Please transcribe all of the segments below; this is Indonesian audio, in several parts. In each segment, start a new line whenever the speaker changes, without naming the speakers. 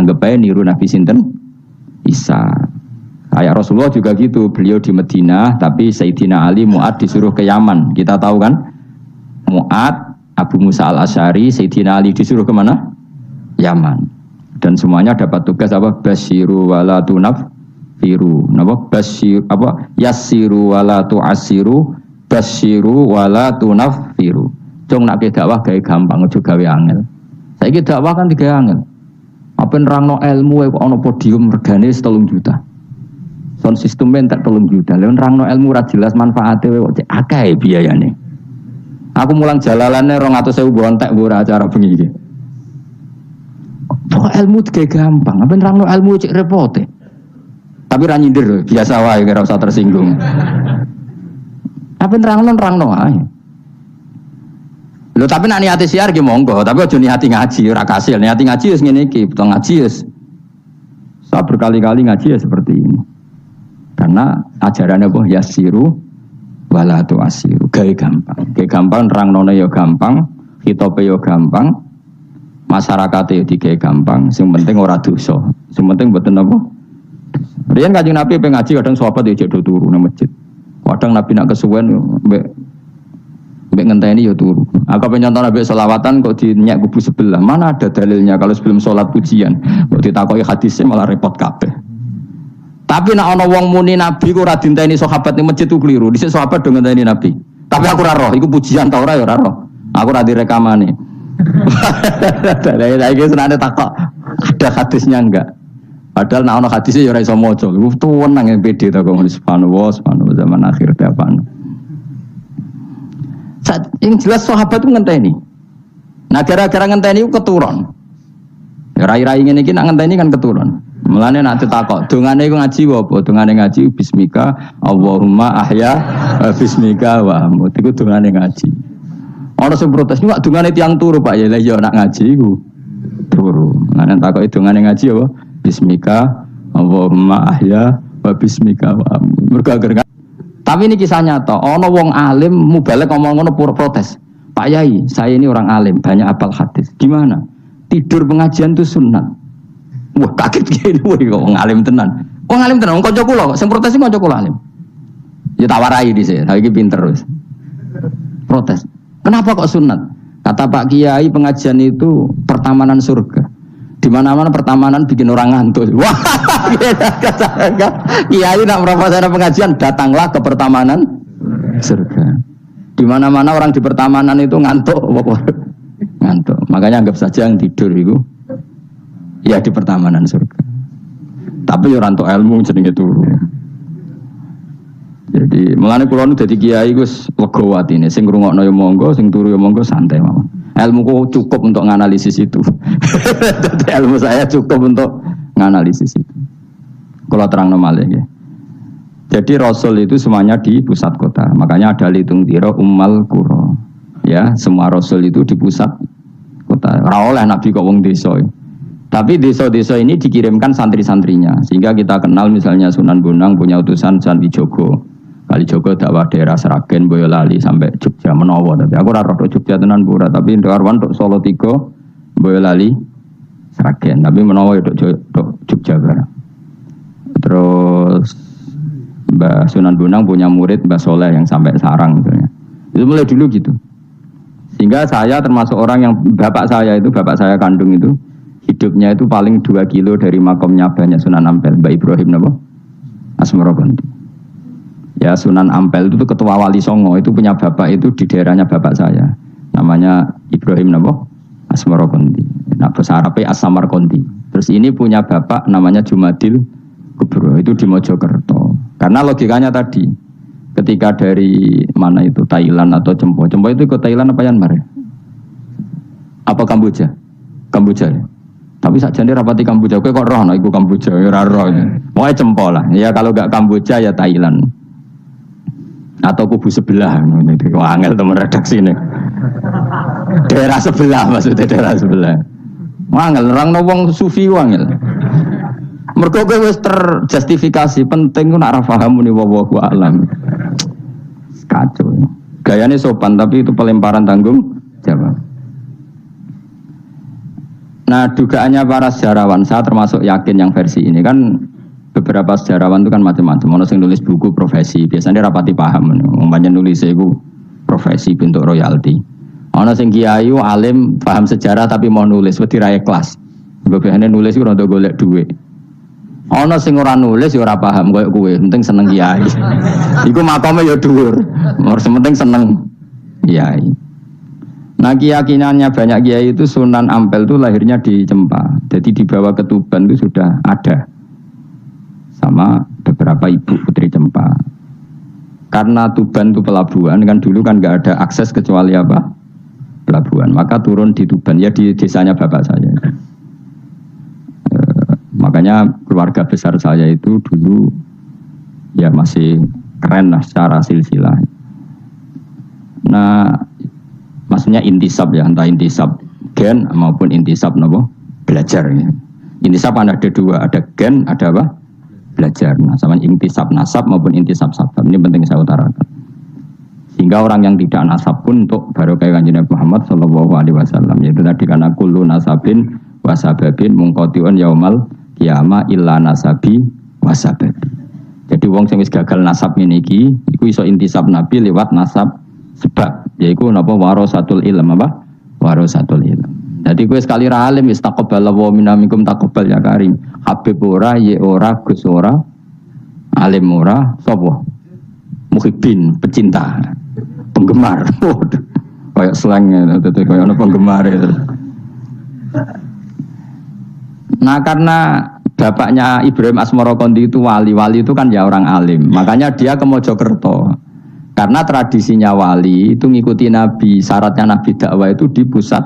Anggap aja niru Nabi sinten Isa. Kayak Rasulullah juga gitu, beliau di Madinah, tapi Sayyidina Ali Mu'ad disuruh ke Yaman. Kita tahu kan, Mu'ad, Abu Musa al-Asy'ari, Sayyidina Ali disuruh kemana? Yaman. Dan semuanya dapat tugas apa? Basyiru wala tunaffiru. Napa? Basyir apa? Yassiru wala tu'assiru, basyiru wala tunaffiru. Cung nak dakwah gawe gampang, aja gawe angel. Saiki dakwah kan digawe angel. Apa nerangno ilmu kok ana podium regane 3 juta. Sound system tak 3 juta. Lha nerangno ilmu ora jelas manfaate kok cek akeh biayane. Aku mulang jalalane 200.000 bontek ora acara bengi iki. Kok ilmu digawe gampang, apa nerangno ilmu cek repote. Tapi ra nyindir biasa wae ora usah tersinggung. Apa nerangno ae. Lho tapi nak niati siar ki monggo, tapi aja niati ngaji ora kasil. Niati ngaji wis ngene iki, betul ngaji wis. Saya berkali-kali ngaji ya seperti ini. Karena ajarannya apa? Yasiru wala tu'asiru. Gawe gampang. Gawe gampang nerangno ya gampang, khitobe ya gampang. Masyarakate ya digawe gampang, sing penting ora dosa. Sing penting mboten apa? Riyen Kanjeng Nabi pengen ngaji kadang sahabat dijek do turu nang masjid. Kadang Nabi nak kesuwen mbek ngenteni ya turu. Aku pengen nyontoh Nabi selawatan kok dinyak kubu sebelah. Mana ada dalilnya kalau sebelum sholat pujian. Kok ditakoki hadisnya malah repot kabeh. Tapi nak ana wong muni Nabi ku ora dinteni sahabat ning masjid ku keliru. Dhisik sahabat do ngenteni Nabi. Tapi aku ora roh, iku pujian ta ora ya ora roh. Aku ora direkamane. Lah iki senane takok ada hadisnya enggak? Padahal nak ana hadisnya ya ora iso maca. Iku tuwenang yang pede ta kok subhanallah zaman akhir ta apa. Yang jelas sahabat itu ngenteni. Nah gara-gara ngenteni itu keturun. Rai-rai ngene iki nak ngenteni kan keturun. Mulane nak ditakok, dongane iku ngaji apa? Dongane ngaji bismika Allahumma ahya bismika wa amut. Iku dongane ngaji. Ana sing protes, "Kok dongane tiyang turu, Pak?" Ya lha iya nak ngaji iku turu. Mulane takoki dongane ngaji apa? Bismika Allahumma ahya wa bismika wa amut. Mergo tapi ini kisah nyata, ono wong alim mubalek ngomong ngono protes. Pak Yai, saya ini orang alim, banyak hafal hadis. Gimana? Tidur pengajian itu sunat. Wah kaget gini, wah wong alim tenan. Wong alim tenan, wong kanca kula kok sing protes iki kanca kula alim. Ya tak warai dhisik, ha iki pinter wis. Protes. Kenapa kok sunat? Kata Pak Kiai pengajian itu pertamanan surga. Di mana-mana pertamanan bikin orang ngantuk. Wah, Kiai nak merapat pengajian, datanglah ke pertamanan surga. Di mana-mana orang di pertamanan itu ngantuk, ngantuk. Makanya anggap saja yang tidur itu, ya di pertamanan surga. Tapi orang untuk ilmu jenenge turu. Jadi melane kula nu dadi kiai Gus lega atine, sing ngrungokno ya monggo, sing turu ya monggo santai mawon. Ilmuku cukup untuk menganalisis itu. Ilmu saya cukup untuk menganalisis itu. Kalau terang malih ya. Jadi Rasul itu semuanya di pusat kota. Makanya ada litung tiro ummal qura. Ya, semua Rasul itu di pusat kota. Ora oleh Nabi kok wong desa. Tapi desa-desa ini dikirimkan santri-santrinya. Sehingga kita kenal misalnya Sunan Bonang punya utusan Kalijogo. Kalijogo dakwah daerah Sragen, Boyolali sampai Jogja menawa. Tapi aku ora roh Jogja tenan pura, tapi Darwan tok Solo 3, Boyolali, Sragen. Tapi menawa tok Jogja barang. Terus Mbah Sunan Bonang punya murid Mbah Soleh yang sampai Sarang misalnya. Itu mulai dulu gitu. Sehingga saya termasuk orang yang bapak saya kandung itu hidupnya itu paling 2 kilo dari makamnya banyak Sunan Ampel, Mbah Ibrahim napa? Asmorogondi. Ya Sunan Ampel itu ketua Wali Songo, itu punya bapak itu di daerahnya bapak saya. Namanya Ibrahim napa? Asmorogondi. Nah bahasa Arabnya As-Samarqandi. Terus ini punya bapak namanya Jumadil Kubro, itu di Mojokerto. Karena logikanya tadi, ketika dari mana itu Thailand atau Cempo itu ke Thailand apa Myanmar? Apa Kamboja? Kamboja ya? Tapi sakjane rapati Kamboja, kowe kok roh no iku Kamboja, ora roh. Pokoke Cempo lah. Ya kalau enggak Kamboja ya Thailand. Atau kubu sebelah, ini angel teman redaksi ini. Daerah sebelah maksudnya daerah sebelah. Angel, orang wong sufi angel. Mergo kowe wis terjustifikasi, penting ku nak ra paham muni wallahu a'lam. Kacau. Gayane sopan tapi itu pelemparan tanggung jawab. Nah, dugaannya para sejarawan, saya termasuk yakin yang versi ini kan beberapa sejarawan itu kan macam-macam. Ono sing nulis buku profesi, biasanya rapati paham. Umpamanya nulis itu profesi bentuk royalti. Ono sing kiai alim paham sejarah tapi mau nulis wedi ra ikhlas. Biasane nulis itu untuk golek duit. Ono sing ora nulis ya ora paham koyo kowe, penting seneng kiai. Iku makome ya dhuwur. Ora penting seneng kiai. Nah, keyakinannya banyak kiai itu Sunan Ampel itu lahirnya di Cempa. Jadi dibawa ke Tuban itu sudah ada. Sama beberapa ibu putri Cempa. Karena Tuban itu pelabuhan, kan dulu kan nggak ada akses kecuali apa? Pelabuhan. Maka turun di Tuban, ya di desanya bapak saya. Makanya keluarga besar saya itu dulu ya masih keren lah secara silsilah. Nah, maksudnya intisab ya, entah intisab gen maupun intisab nopo belajar ya. Intisab ada dua, ada gen, ada apa? Belajar. Nah, sama intisab nasab maupun intisab sabab. Ini penting saya utarakan. Sehingga orang yang tidak nasab pun untuk barokah Kanjeng Nabi Muhammad sallallahu alaihi wasallam, yaitu tadi karena kullu nasabin wasababin mungqatiun yaumal qiyamah illa nasabi wasababi. Jadi wong sing wis gagal nasab ngene iki iku iso intisab Nabi lewat nasab sebab yaiku napa warasatul ilm apa? Warasatul ilm. Jadi kowe sekali ra alim wis taqabbalallahu minna minkum taqabbal ya karim. Habib ora, ye ora, Gus ora, alim ora, sapa? Muhibbin, pecinta, penggemar. Kayak slangnya dadi koyo ana penggemar itu. Nah, karena bapaknya Ibrahim Asmara Kondi itu wali itu kan ya orang alim. Makanya dia ke Mojokerto. Karena tradisinya wali itu ngikuti Nabi, syaratnya Nabi dakwah itu di pusat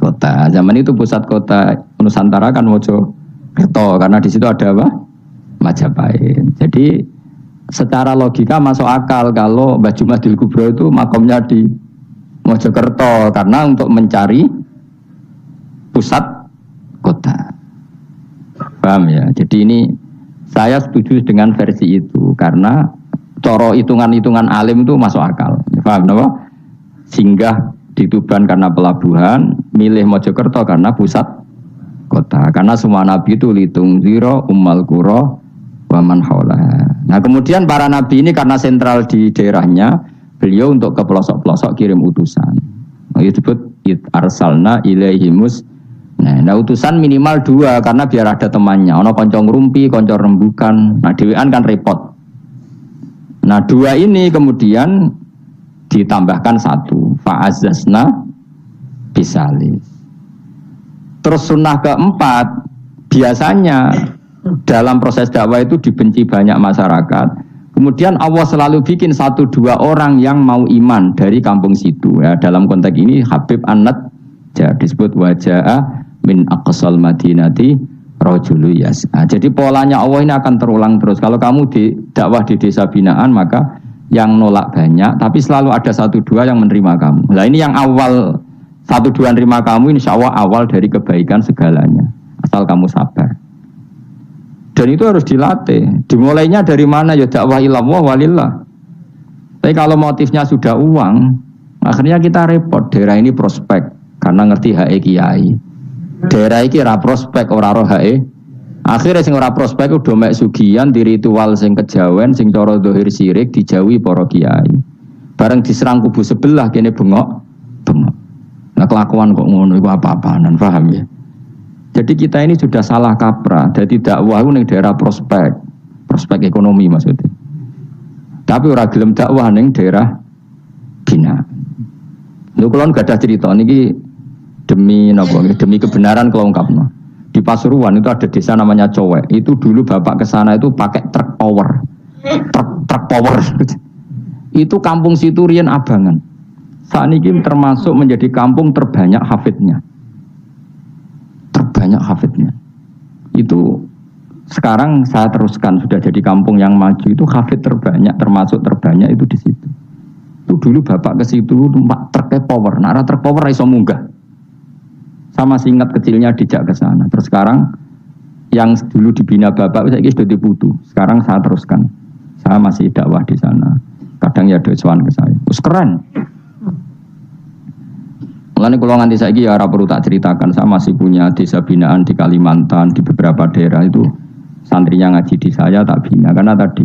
kota. Zaman itu pusat kota Nusantara kan Mojokerto, karena di situ ada apa? Majapahit. Jadi secara logika masuk akal kalau Mbah Jumadil Kubro itu makomnya di Mojokerto karena untuk mencari pusat kota. Paham ya? Jadi ini saya setuju dengan versi itu karena coro hitungan-hitungan alim itu masuk akal. Paham apa? Singgah di Tuban karena pelabuhan, milih Mojokerto karena pusat kota. Karena semua nabi itu litung ziro, ummal qura, wa man haulaha. Nah, kemudian para nabi ini karena sentral di daerahnya, beliau untuk ke pelosok-pelosok kirim utusan. Itu disebut arsalna ilaihimus. Nah, utusan minimal 2 karena biar ada temannya. Ono konco ngrumpi, konco rembukan. Nah, dhewean kan repot. Nah, 2 ini kemudian ditambahkan 1. Fa'azzazna bisalis. Terus sunnah keempat, biasanya dalam proses dakwah itu dibenci banyak masyarakat. Kemudian Allah selalu bikin 1-2 orang yang mau iman dari kampung situ. Ya, dalam konteks ini Habib An-Najjar disebut waja'a min aqsal madinati rajulu yas'a. Jadi polanya Allah ini akan terulang terus. Kalau kamu di dakwah di desa binaan maka yang nolak banyak, tapi selalu ada 1-2 yang menerima kamu. Nah, ini yang awal 1-2 menerima kamu, insya Allah awal dari kebaikan segalanya. Asal kamu sabar. Dan itu harus dilatih. Dimulainya dari mana? Ya dakwah ilallah walillah. Tapi kalau motifnya sudah uang, akhirnya kita repot. Daerah ini prospek karena ngerti HE kiai. Daerah iki ora prospek ora roh hae. Akhire sing ora prospek udah mek sugihan di ritual sing kejawen sing cara zahir syirik dijauhi para kiai. Bareng diserang kubu sebelah kene bengok. Nah, kelakuan kok ngono iku apa-apaan, paham ya? Jadi kita ini sudah salah kaprah. Jadi dakwah ning daerah prospek ekonomi maksudnya. Tapi ora gelem dakwah ning daerah bina. Lho kula gadah cerita niki demi kebenaran kalau ungkapno. Di Pasuruan itu ada desa namanya Cowek. Itu dulu bapak ke sana itu pakai truk power. Truk power. Itu kampung situ riyen abangan. Saat ini termasuk menjadi kampung terbanyak hafidnya. Itu sekarang saya teruskan sudah jadi kampung yang maju itu hafid terbanyak, termasuk terbanyak itu di situ. Itu dulu bapak ke situ numpak truk power. Nah, truk power iso munggah. Sama singkat kecilnya dijak ke sana. Terus sekarang yang dulu dibina bapak saya sudah diputu. Sekarang saya teruskan. Saya masih dakwah di sana. Kadang ya doa ke saya. Terus keren. Mulane kula nganti saiki ya ora perlu tak ceritakan, saya masih punya desa binaan di Kalimantan, di beberapa daerah itu santrinya ngaji di saya tak bina karena tadi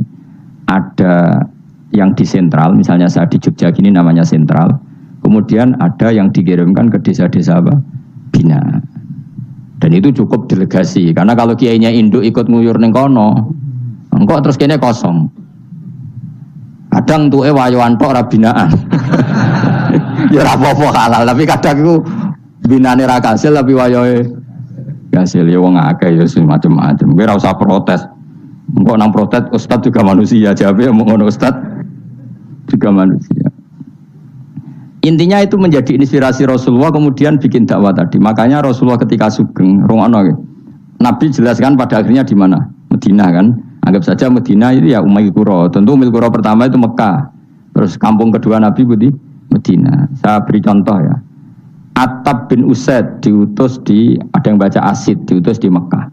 ada yang di sentral, misalnya saya di Jogja gini namanya sentral. Kemudian ada yang dikirimkan ke desa-desa apa? Bina. Dan itu cukup delegasi karena kalau kiainya induk ikut nguyur ning kono, engko terus kene kosong. Kadang tuke wayoan tok ora binaan. Ya ora apa-apa halal, tapi kadang iku binane ra kasil tapi wayohe kasil ya wong akeh ya macam-macam. Kowe ora usah protes. Engko nang protes ustaz juga manusia, jawabe ngono ustaz juga manusia. Intinya itu menjadi inspirasi Rasulullah kemudian bikin dakwah tadi. Makanya Rasulullah ketika sugeng rungono Nabi jelaskan pada akhirnya di mana? Madinah kan. Anggap saja Madinah itu ya Umayyah Qura. Tentu Umayyah Qura pertama itu Mekah. Terus kampung kedua Nabi di Madinah. Saya beri contoh ya. Attab bin Usaid diutus di, ada yang baca Asid, diutus di Mekah.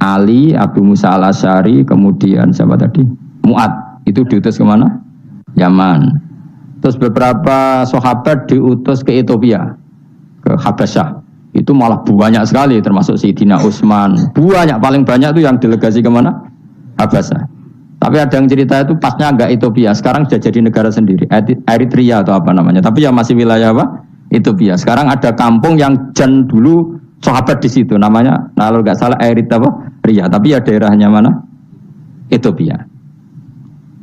Ali, Abu Musa al-Asy'ari, kemudian siapa tadi? Mu'ad, itu diutus kemana? Yaman. Terus beberapa sahabat diutus ke Ethiopia, ke Habasyah. Itu malah banyak sekali, termasuk Sayyidina Utsman. Banyak, paling banyak itu yang delegasi kemana? Habasyah. Tapi ada yang cerita itu pasnya agak Ethiopia. Sekarang sudah jadi negara sendiri, Eritrea atau apa namanya. Tapi ya masih wilayah apa? Ethiopia. Sekarang ada kampung yang jan dulu sahabat di situ, namanya kalau nggak salah Eritrea. Tapi ya daerahnya mana? Ethiopia.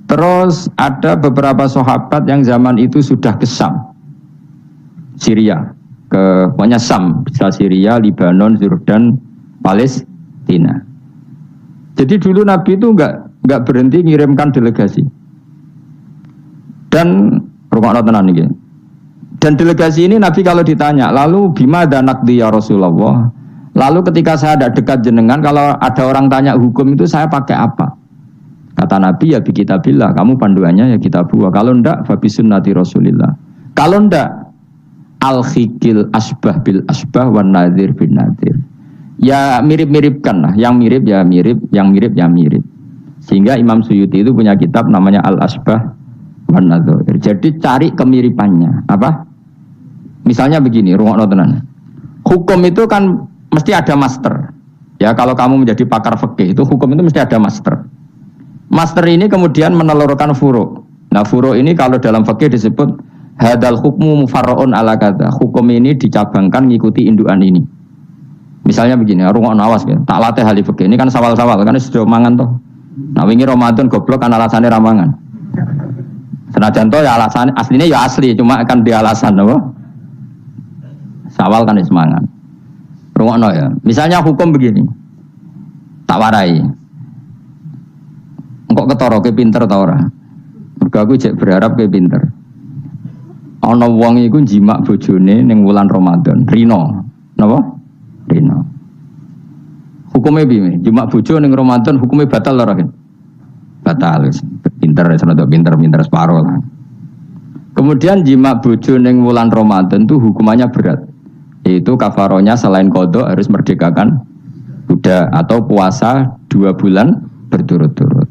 Terus ada beberapa sahabat yang zaman itu sudah ke Syam, Syria, ke pokoknya Syam, bisa Syria, Lebanon, Jordan, Palestina. Jadi dulu Nabi itu nggak berhenti ngirimkan delegasi. Dan rumah tenan ini. Dan delegasi ini Nabi kalau ditanya, lalu bima danakdi ya Rasulullah. Lalu ketika saya ada dekat jenengan, kalau ada orang tanya hukum itu saya pakai apa? Kata Nabi ya bi kitabillah, kamu panduannya ya kitabullah. Kalau ndak fa bi sunnati Rasulillah. Kalau ndak al-khikil asbah bil asbah wan nadhir bin nadhir. Ya mirip-miripkan lah, yang mirip ya mirip, yang mirip ya mirip. Sehingga Imam Suyuti itu punya kitab namanya Al-Asbah wan Nadhir. Jadi cari kemiripannya. Apa? Misalnya begini, rungokno tenan. Hukum itu kan mesti ada master. Ya kalau kamu menjadi pakar fikih itu hukum itu mesti ada master. Master ini kemudian menelurkan furu'. Nah furu' ini kalau dalam fikih disebut hadal hukmu mufarra'un ala kadza. Hukum ini dicabangkan ngikuti indukan ini. Misalnya begini, rungokno awas ya. Tak latih ahli fikih. Ini kan sawal-sawal kan sudah mangan toh. Nah wingi Ramadan goblok kan alasannya ramangan. Senajan toh ya alasan aslinya ya asli, cuma akan di alasan apa? Sawal kan semangat. Rungokno ya. Misalnya hukum begini. Tak warai. Engkok ketara ke pinter ta ora? Mergo aku cek berharap ke pinter. Ana wong iku jimak bojone ning wulan Ramadan, rino. Napa? Rino. Hukumnya piye? Jimak bojo ning Ramadan hukumnya batal ora kan? Batal. Pinter pinter separuh lah. Kemudian jimak bojo ning wulan Ramadan itu hukumannya berat. Yaitu kafaronya selain qadha harus merdekakan budak atau puasa 2 bulan berturut-turut.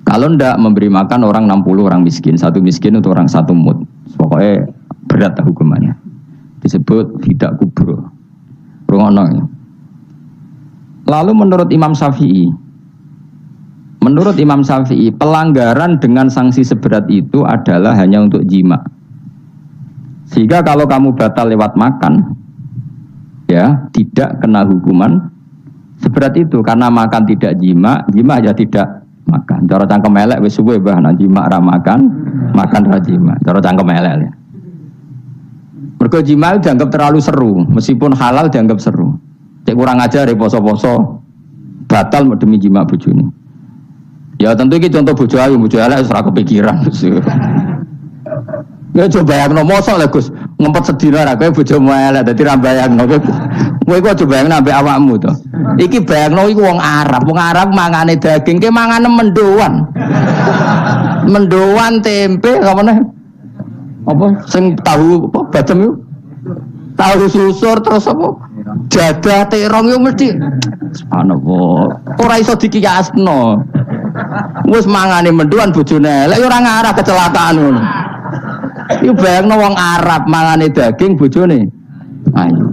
Kalau ndak memberi makan orang 60 orang miskin, 1 miskin untuk orang 1 mud. Pokoknya berat hukumannya. Disebut tidak kubro. Rungono ya. Lalu menurut Imam Syafi'i, pelanggaran dengan sanksi seberat itu adalah hanya untuk jima. Sehingga kalau kamu batal lewat makan, ya tidak kena hukuman seberat itu karena makan tidak jima aja tidak makan. Cara cangkem elek wis suwe bah nang jima ra makan ra jima. Cara cangkem elek. Mergo jima dianggap terlalu seru, meskipun halal dianggap seru. Cek kurang ajar poso-poso batal demi jima bojone. Ya tentu iki contoh bojo ayu, bojo elek wis ora kepikiran. Ya coba bayangno mosok lho Gus, ngempet sedina ra kowe bojomu elek dadi ra bayangno kowe. Kowe kok coba bayangno ambek awakmu to. Iki bayangno iku wong Arab mangane daging, ke mangane mendoan. Mendoan tempe apa meneh? Apa sing tahu apa bacem iku? Tahu susur terus apa? Jadah terong yo mesti subhanallah. Ora iso dikiyasno. Wis mangane mendoan bojone elek ora ngarah kecelakaan ngono. Iku bayangno wong Arab mangane daging bojone ayu.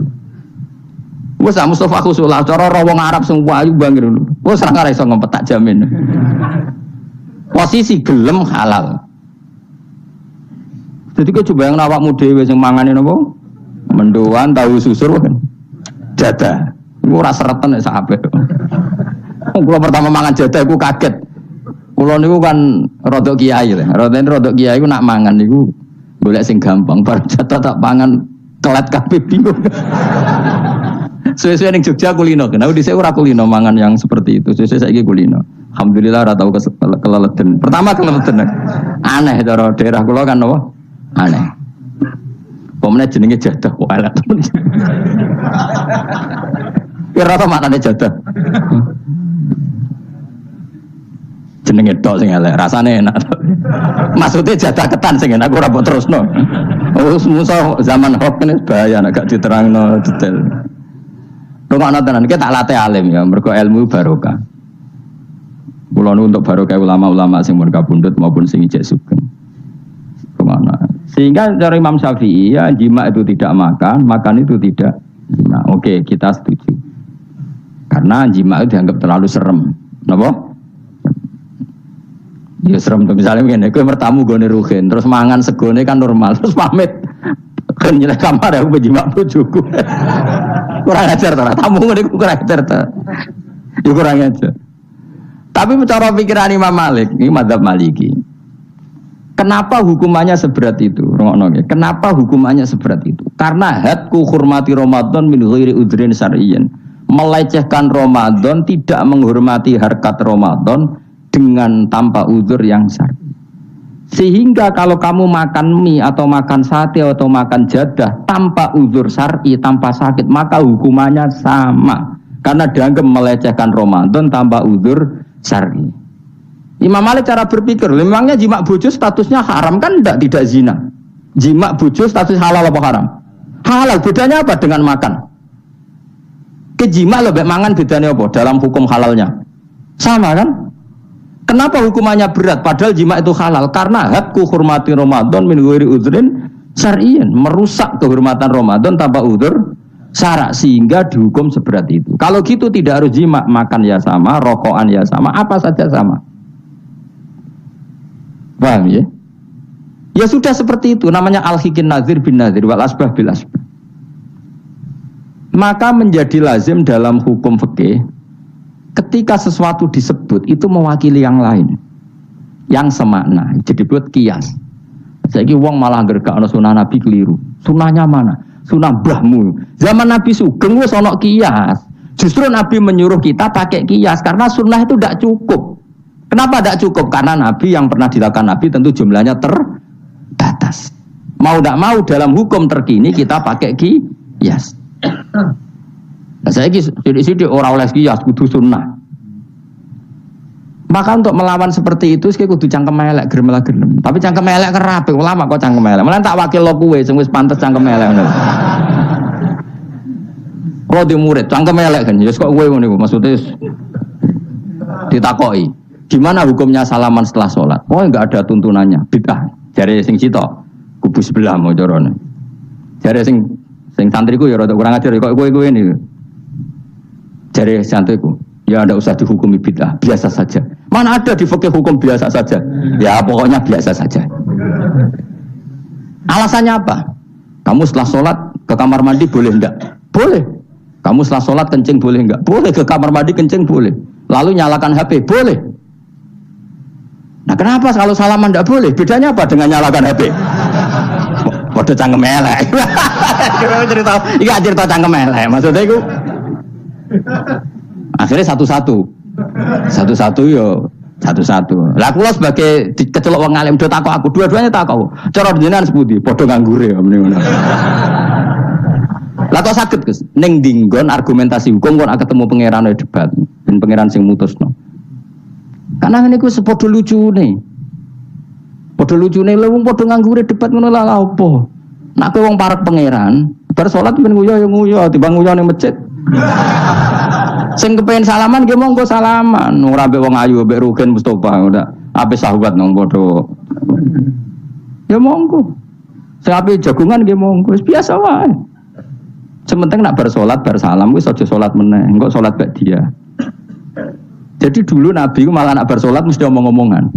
Wes Mustafa Khusulah cara wong Arab sing ayu bangir. Wes ora iso ngempet tak jamin. Posisi gelem halal. Jadi kok coba yang awakmu dhewe sing mangane napa? Mendoan tahu susur kan. Jadah. Iku ora sereten nek sak apik. Kula pertama mangan jadah iku kaget. Kula niku kan rada kiai lho. Rada kiai ku nak mangan niku golek sing gampang. Bar jadah tak pangan kelat kabeh bingung. Suwe-suwe ning Jogja kulino. Kenapa dhisik ora kulino mangan yang seperti itu. Suwe-suwe saiki kulino. Alhamdulillah ora tau keleleden. Pertama keleleden. Aneh cara daerah kula kan apa? Aneh. Pemene jenenge jadah kok elek. Kira ta maknane jadah. Jenenge tok sing elek, rasane enak. Maksudnya jadah ketan sing enak ora mbok terusno. Wis musuh zaman hoax ini bahaya nek gak diterangno detail. Rungokno tenan iki tak latih alim ya, mergo ilmu barokah. Kula nu untuk barokah ulama-ulama sing mun kabundut maupun sing ijek sugeng. Kemana? Sehingga dari Imam Syafi'i ya jima itu tidak makan itu tidak jima. Oke, kita setuju. Karena jima itu dianggap terlalu serem. Napa? Ya serem tuh misalnya begini, kowe mertamu gone rugen, terus mangan segone kan normal, terus pamit kan nyeleh kamar aku berjima bojoku. Kurang ajar ta, tamu ngene kurang ajar ta. Ya kurang ajar. Tapi cara pikiran Imam Malik, ini mazhab Maliki. Kenapa hukumannya seberat itu? Kenapa hukumannya seberat itu? Karena hadku hurmati Ramadan min ghairi udhrin syar'iyyin. Melecehkan Ramadan, tidak menghormati harkat Ramadan dengan tanpa udzur yang syar'i. Sehingga kalau kamu makan mie atau makan sate atau makan jadah tanpa udzur syar'i, tanpa sakit, maka hukumannya sama. Karena dianggap melecehkan Ramadan tanpa udzur syar'i. Imam Malik cara berpikir, memangnya jima bojo statusnya haram kan tidak zina. Jima bojo status halal apa haram? Halal, bedanya apa dengan makan? Kejima lebih mangan bedanya apa dalam hukum halalnya? Sama kan? Kenapa hukumannya berat padahal jima itu halal? Karena hadku hurmati Ramadan min ghairi udzrin syar'iyyin, merusak kehormatan Ramadan tanpa udzur syarak sehingga dihukum seberat itu. Kalau gitu tidak harus jima, makan ya sama, rokokan ya sama, apa saja sama. Paham ya? Ya sudah seperti itu, namanya al-hikin nazir bin nazir wal asbah bil asbah. Maka menjadi lazim dalam hukum fikih ketika sesuatu disebut itu mewakili yang lain yang semakna, jadi buat kias. Saiki wong malah gergakno sunah Nabi keliru. Sunahnya mana? Sunah mbahmu. Zaman Nabi Sugeng wis ana kias. Justru Nabi menyuruh kita pakai kias karena sunnah itu tidak cukup. Kenapa tidak cukup? Karena Nabi yang pernah dilakukan Nabi tentu jumlahnya terbatas. Mau tidak mau dalam hukum terkini kita pakai kias. Nah, saya sidik orang oleh kias kudu sunnah. Maka untuk melawan seperti itu saya kudu cangkem elek gerem. Tapi cangkem elek kerapi ulama kok cangkem elek. Malah tak wakil lo kuwe sing wis pantes cangkem elek. Kalau di murid cangkem elek kan, ya kok kowe ngono iku maksudnya ditakoki. Gimana hukumnya salaman setelah sholat? Oh enggak ada tuntunannya, bid'ah. Jare sing cita kubu sebelah mau corone. Jare sing santriku ya rada kurang ajar kok kowe ini. Jare santriku, ya ndak usah dihukumi bid'ah, biasa saja. Mana ada di fikih hukum biasa saja? Ya pokoknya biasa saja. Alasannya apa? Kamu setelah sholat ke kamar mandi boleh enggak? Boleh. Kamu setelah sholat kencing boleh enggak? Boleh. Ke kamar mandi kencing boleh. Lalu nyalakan HP boleh. Nah kenapa kalau salaman tidak boleh? Bedanya apa dengan nyalakan HP? Waduh cangkem elek. Cerita cangkem elek. Maksudnya itu akhirnya satu-satu yo satu-satu. Lah kula sebagai kecelok wong alim do takok aku, dua-duanya takok. Cara jenengan sepundi? Padha nganggure ya mrene ngono. Lah kok saged Gus ning dinggon argumentasi hukum kok ketemu pangeran debat ben pangeran sing mutusno. Karena ini ku sepodo lucu nih, podo lucu nih, lewung podo nganggure debat ngono lah apa? Nak kowe wong parek pangeran, bar salat ben nguyo ya nguyo, timbang nguyo ning masjid. Sing kepengin salaman nggih monggo salaman, ora mbek wong ayu mbek Rugen Mustofa udah ape sahabat nang podo. Ya monggo. Sing ape jagungan nggih monggo biasa wae. Sementing nak bar salat bar salam wis aja salat meneh, engko salat ba'diyah. Jadi dulu Nabi malah nak bar salat mesti omong-omongan.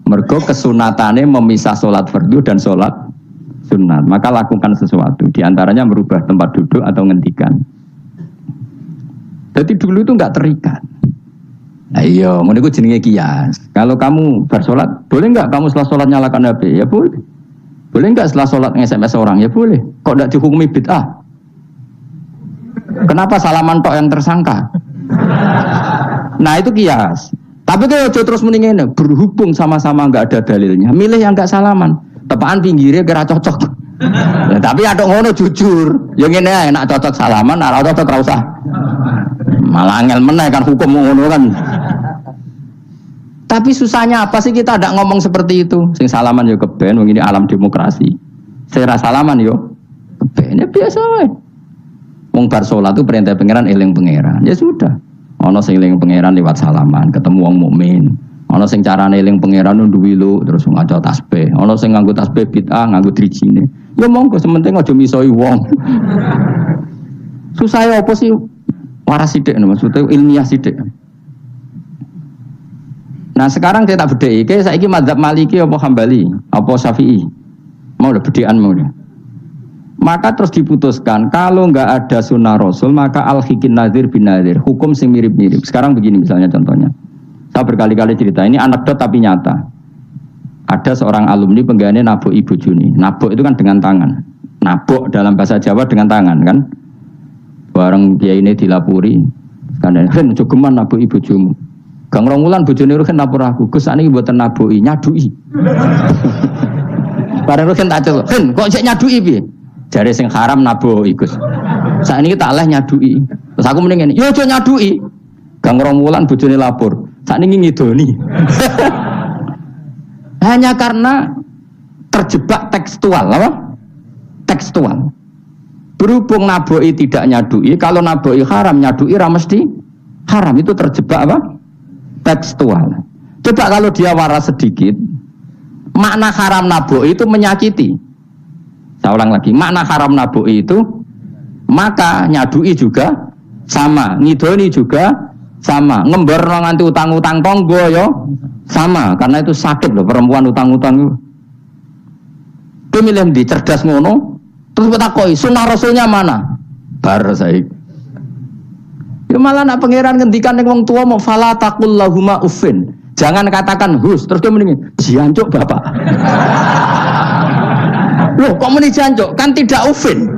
Mergo kesunatane memisah salat fardu dan salat sunat. Maka lakukan sesuatu, di antaranya merubah tempat duduk atau ngendikan. Jadi dulu itu enggak terikat. Nah iya, ngono iku jenenge kias. Kalau kamu bersolat, boleh enggak kamu setelah sholat nyalakan HP? Ya boleh. Boleh enggak setelah sholat nge-SMS orang? Ya boleh. Kok enggak dihukumi bid'ah? Kenapa salaman tok yang tersangka? Nah itu kias. Tapi kalau terus mendingin berhubung sama-sama enggak ada dalilnya, milih yang enggak salaman. Tepaan pinggirnya kira cocok. Ya, tapi ada ngono jujur. Yang ini enak cocok salaman, ora cocok ora usah. Malah angel meneh kan hukum ngono kan. Tapi susahnya apa sih kita tidak ngomong seperti itu? Sing salaman yo keben, wong ini alam demokrasi. Sing ra salaman yo keben, ya biasa wae. Wong bar salat itu perintah pangeran eling pangeran. Ya sudah. Ana sing eling pangeran lewat salaman, ketemu wong mukmin. Ana sing carane eling pangeran nduwi lu terus ngaca tasbih. Ana sing nganggo tasbih bid'ah, nganggo drijine. Ya monggo sementing aja misoi wong. Susah ya apa sih? Waras sithik maksudnya ilmiah sithik. Nah sekarang kita tak bedheki, kayak saiki mazhab Maliki apa Hambali, apa Syafi'i. Mau udah bedhekan mau deh. Maka terus diputuskan kalau enggak ada sunnah Rasul maka al-hikin nazir bin nazir, hukum sing mirip-mirip. Sekarang begini misalnya contohnya. Saya berkali-kali cerita, ini anekdot tapi nyata. Ada seorang alumni penggaweane nabok ibu Juni. Nabok itu kan dengan tangan. Nabok dalam bahasa Jawa dengan tangan kan. Bareng dia ini dilapuri. Kan jogeman nabok ibu Jumu. Gang Rongulan bojone Ruhin lapor aku, Gus sakniki mboten nabuki, nyaduki. Bareng Ruhin tak celuk, "Hen, kok sik nyaduki piye?" Jare sing haram nabuki, Gus. Sakniki tak leh nyaduki. Terus aku mending ngene, "Yo aja nyaduki." Gang Rongulan bojone lapor, sakniki ngidoni. Hanya karena terjebak tekstual, apa? Tekstual. Berhubung nabuki tidak nyaduki, kalau nabuki haram, nyaduki ra mesti haram, itu terjebak apa? Tekstual. Coba kalau dia waras sedikit, makna haram nabu'i itu menyakiti. Saya ulang lagi, makna haram nabu'i itu maka nyadui juga sama, ngidoni juga sama, ngember nganti utang-utang tonggo yo sama, karena itu sakit loh perempuan utang-utang itu. Dia milih di cerdas ngono, terus bertakoi sunnah rasulnya mana? Bar saya. Ya malah nak pangeran ngendikan ning wong tua mau fala taqul lahuma uffin. Jangan katakan hus, terus dia mendingin jancuk bapak. Loh, kok muni jancuk? Kan tidak uffin.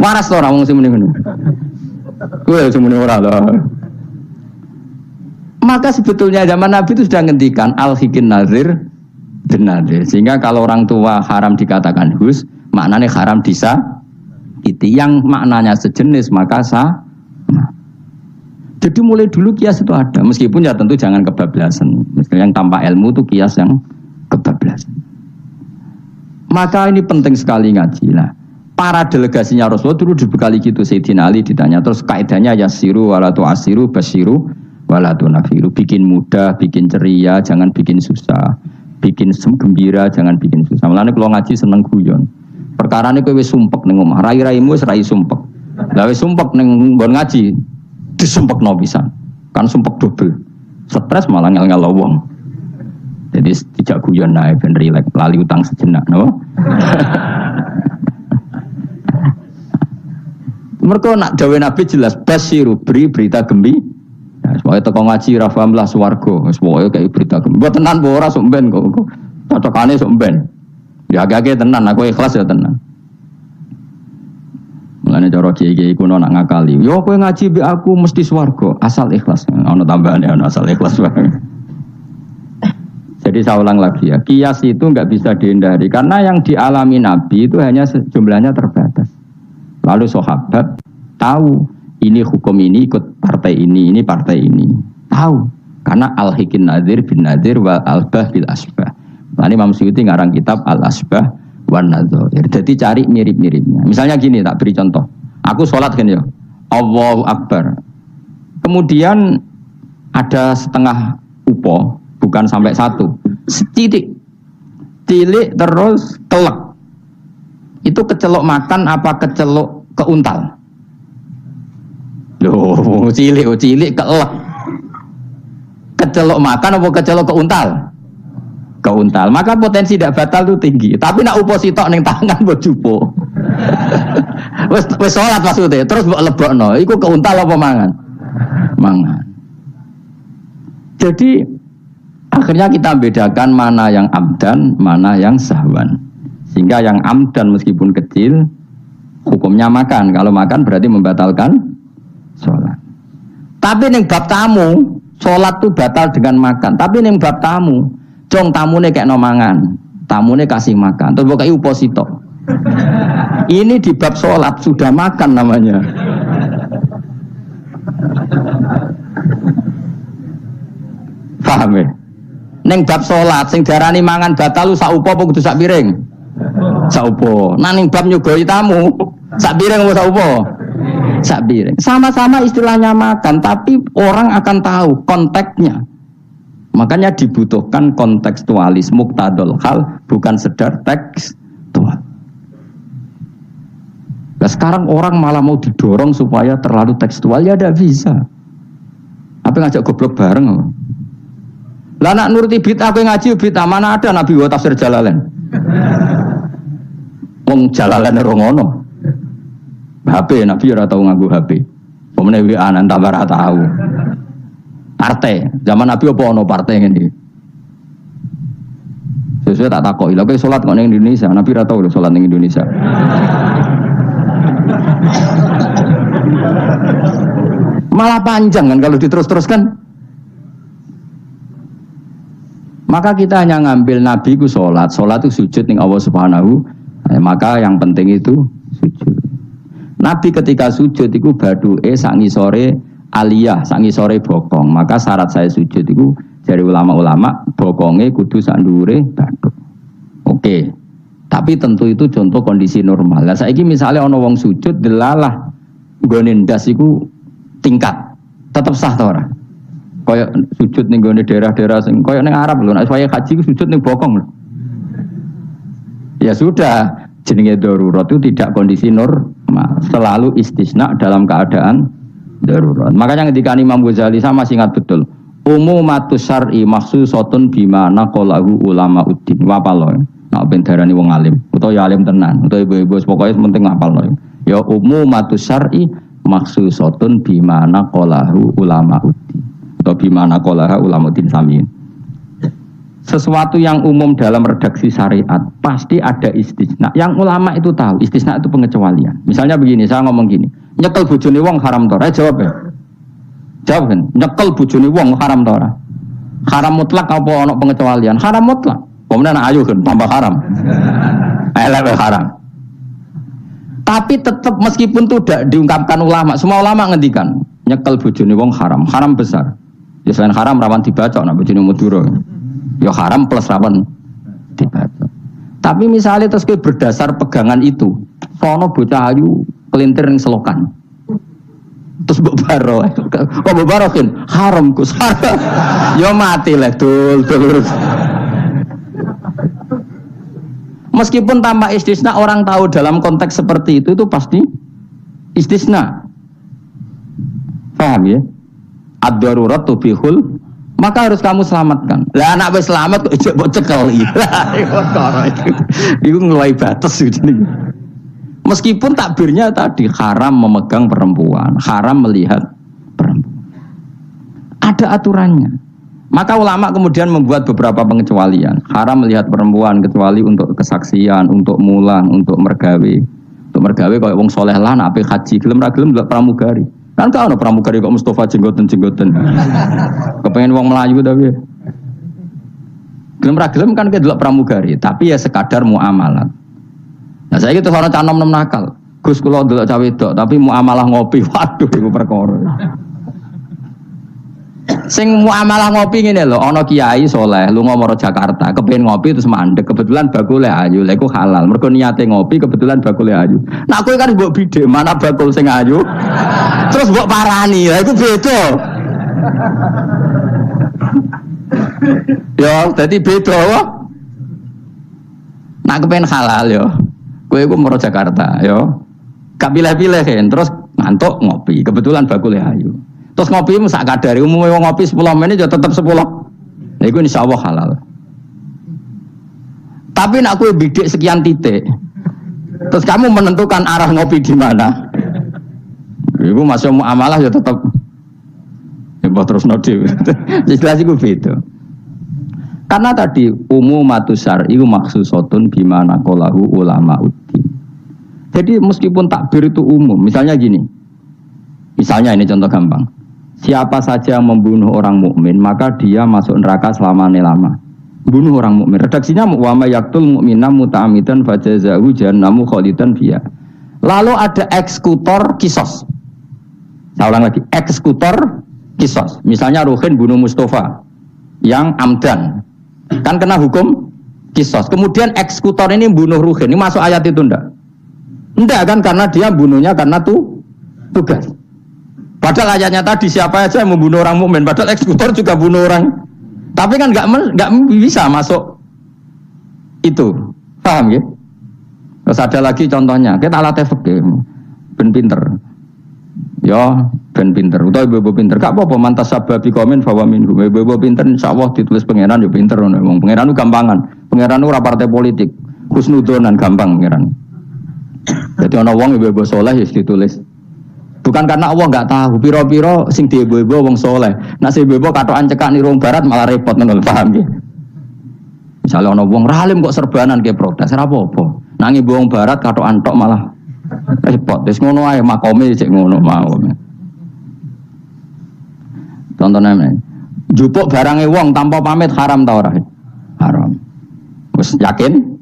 Waras to ora wong sing muni ngono. Kowe sing muni ora lho. Maka sebetulnya zaman Nabi itu sudah ngendikan al-hikin nazir bin nazir. Sehingga kalau orang tua haram dikatakan hus, maknanya haram disa. Itu yang maknanya sejenis maka sah. Jadi mulai dulu kias itu ada, meskipun ya tentu jangan kebablasan. Misalnya yang tanpa ilmu itu kias yang kebablasan. Maka ini penting sekali ngaji lah. Para delegasinya Rasulullah dulu dibekali gitu. Sayyidina Ali ditanya, terus kaidahnya yasiru walatu asiru basiru walatu nafiru. Bikin mudah, bikin ceria, jangan bikin susah. Bikin gembira, jangan bikin susah. Mulane kalau ngaji seneng guyon. Perkara ini kowe wis sumpek ning omah, rai-raimu wis rai sumpek. Lah wis sumpek ning nggon ngaji, disumpekno pisan. Kan sumpek double. Stres malah ngel-ngel wong. Jadi tidak guyon nae ben rileks, lali utang sejenak, no. Mereka nak dawe Nabi jelas basiru beri berita gembira. Ya semoga teko ngaji ra paham lah swarga. Semoga kayak berita gembira. Mbok tenan mbok ora sok ben kok. Cocokane sok ben. Ya agak-agak tenan, aku ikhlas ya tenan. Mulane cara kiai-kiai kuno nak ngakali. Yo kowe ngaji be aku mesti swarga, asal ikhlas. Ono tambahane ono asal ikhlas wae. Jadi saya ulang lagi ya, kias itu enggak bisa dihindari karena yang dialami Nabi itu hanya jumlahnya terbatas. Lalu sahabat tahu ini hukum ini ikut partai ini partai ini. Tahu karena al-hikin nadir bin nadir wa al-bah bil asbah. Nah, Imam Suyuti ngarang kitab Al-Asbah wan Nadzair. Jadi cari mirip-miripnya. Misalnya gini, tak beri contoh. Aku sholat kan ya, Allahu Akbar. Kemudian ada setengah upo, bukan sampai satu. Setitik, tilik terus telek. itu kecelok makan apa kecelok keuntal? Loh, cilik keelek. Kecelok makan apa kecelok keuntal? Keuntal. Maka potensi tidak batal itu tinggi. Tapi nak upo sitok ning tangan mbok jupo. Wis salat maksudnya, terus mbok lebokno. Iku keuntal apa mangan? Mangan. Jadi akhirnya kita bedakan mana yang amdan, mana yang sahwan. Sehingga yang amdan meskipun kecil hukumnya makan. Kalau makan berarti membatalkan sholat. Tapi ning bab tamu, sholat tuh batal dengan makan. Tapi ning bab tamu, jong tamune kayak no mangan, tamune kasih makan. Terus bukai uposito. Ini di bab sholat sudah makan namanya. Paham ya? Neng bab sholat, sing darani mangan batal lu sak upo apa kudu sak piring? Sak upo. Nah neng bab nyugoi tamu, sak piring apa sak upo? Sak piring. Sama-sama istilahnya makan, tapi orang akan tahu konteksnya. Makanya dibutuhkan kontekstualis muktadul hal, bukan sekedar tekstual. Nah sekarang orang malah mau didorong supaya terlalu tekstual, ya tidak bisa. Apa ngajak goblok bareng? Lah nak nuruti bid'ah kowe ngaji bid'ah, mana ada Nabi wa tafsir Jalalain. Wong Jalalain ora ngono. HP Nabi ora tau nganggo HP. Pemene WA nang tambah ora tau. Partai, zaman Nabi apa ono partai ngene iki. Sesuai tak takoki, lha kowe salat kok ning Indonesia, Nabi ora tau lho salat ning Indonesia. Malah panjang kan kalau diterus-teruskan. Maka kita hanya ngambil Nabi ku sholat itu sujud ning Allah Subhanahu. Maka yang penting itu sujud. Nabi ketika sujud itu baduke sak ngisore aliyah, sak ngisore bokong. Maka syarat saya sujud itu dari ulama-ulama bokonge kudu sak ndhuure baduk. Oke. Tapi tentu itu contoh kondisi normal. Lah saiki misalnya ana wong sujud delalah nggone ndas iku tingkat. Tetep sah ta ora? Kaya sujud ning gone daerah-daerah sing kaya ning Arab lho, nek saya haji ku sujud ning bokong lho. Ya sudah, jenenge darurat itu tidak kondisi normal, selalu istisna dalam keadaan darurat. Makanya ketika Imam Ghazali saya masih ingat betul, umumatus syar'i makhsusatun bima naqalahu ulama uddin. Wapalo. Nek ben darani wong alim, utawa ya alim tenan, utawa ibu-ibu pokoke penting ngapalno. Ya umumatus syar'i makhsusatun bima naqalahu ulama uddin. Atau bimana qolaha ulamaudin samiin. Sesuatu yang umum dalam redaksi syariat pasti ada istisna. Yang ulama itu tahu, istisna itu pengecualian. Misalnya begini, saya ngomong gini, nyekel bojone wong haram ta ora? Jawab ya. Jawab kan, nyekel bojone wong haram ta ora? Haram mutlak apa ono pengecualian? Haram mutlak. Kemudian ayo kan tambah haram. Elek haram. Tapi tetap meskipun itu tidak diungkapkan ulama, semua ulama ngendikan nyekel bojone wong haram, haram besar. Ya selain haram rawan dibaca, nak bojone Madura. Ya haram plus rawan dibaca. Tapi misalnya terus berdasar pegangan itu, sono bocah ayu kelintir ning selokan. Terus mbok baro. Kok mbok barokin? Haram Gus. Ya mati lah dul. Meskipun tanpa istisna orang tahu dalam konteks seperti itu pasti istisna. Paham ya? Ad-darurat tubihul, maka harus kamu selamatkan. Lah anak wis selamat kok ijek mbok cekel iki. Iku ngeluai batas gitu. Meskipun takbirnya tadi haram memegang perempuan, haram melihat perempuan. Ada aturannya. Maka ulama kemudian membuat beberapa pengecualian. Haram melihat perempuan kecuali untuk kesaksian, untuk mulang, untuk mergawe. Untuk mergawe kalau wong soleh lah nak ape haji, gelem ra gelem ndelok pramugari. Kan kau no pramugari kok Mustafa jenggoten. Kepengen wong Melayu tapi gelem ra gelem kan ke delok pramugari, tapi ya sekadar muamalah. Nah saya gitu orang canom nem nakal. Gus kula delok cawe wedok, tapi muamalah ngopi. Waduh iku perkara. Sing muamalah ngopi ngene lho, ana kiai saleh lunga maro Jakarta, kepengin ngopi terus mandek, kebetulan bakule ayu, lha iku halal. Mergo niate ngopi kebetulan bakule ayu. Nah kowe kan mbok bidhe, mana bakul sing ayu? Terus mbok parani, lha iku beda. Ya, dadi beda wae. Nak kepengin halal ya. Kowe iku moro Jakarta, yo. Gak pilih-pilih kan, terus ngantuk ngopi. Kebetulan bakule ayu. Terus ngopi sak kadare, umumnya wong ngopi 10 menit ya tetep 10. Nah iku insyaallah halal. Tapi nak kowe bidik sekian titik. Terus kamu menentukan arah ngopi di mana? Iku masuk muamalah ya tetep ya terus nodi. Jelas iku beda. Karena tadi umumatus syar'i maksusatun bimana qalahu ulama uddin. Jadi meskipun takbir itu umum, misalnya gini. Misalnya ini contoh gampang. Siapa saja yang membunuh orang mukmin, maka dia masuk neraka selama-lama. Bunuh orang mukmin. Redaksinya wa may yaqtul mu'mina muta'ammidan fajazahu jahannamu khalidan fiha. Lalu ada eksekutor kisos. Saya ulang lagi, eksekutor kisos. Misalnya Ruhin bunuh Mustafa yang amdan. Kan kena hukum kisos. Kemudian eksekutor ini bunuh Ruhin. Ini masuk ayat itu enggak? Enggak kan, karena dia bunuhnya karena tugas. Padahal ayatnya tadi siapa aja yang membunuh orang mukmin, padahal eksekutor juga bunuh orang. Tapi kan enggak bisa masuk itu. Paham ya? Terus ada lagi contohnya, kita alat fikih ben pinter. Ya, ben pinter. Utawa ibu pinter. Gak apa-apa mantas sababi komen bahwa minhu. Ibu pinter insyaallah ditulis pangeran ya pinter ngono. Wong pangeran ku gampangan. Pangeran ora partai politik. Husnudonan gampang pangeran. Jadi ana wong ibu soleh ya ditulis. Bukan karena Allah enggak tahu, piro-piro sing di ibu wong soleh. Nek sing ibu katokan cekak niru wong barat malah repot ngono, paham nggih. Misale ana wong ralim kok serbanan ke protes, ora apa-apa. Nang ibu wong barat katokan tok malah repot. Wis ngono ae makome cek ngono mau. Contohnya men. Jupuk barange wong tanpa pamit haram ta ora? Haram. Wis yakin?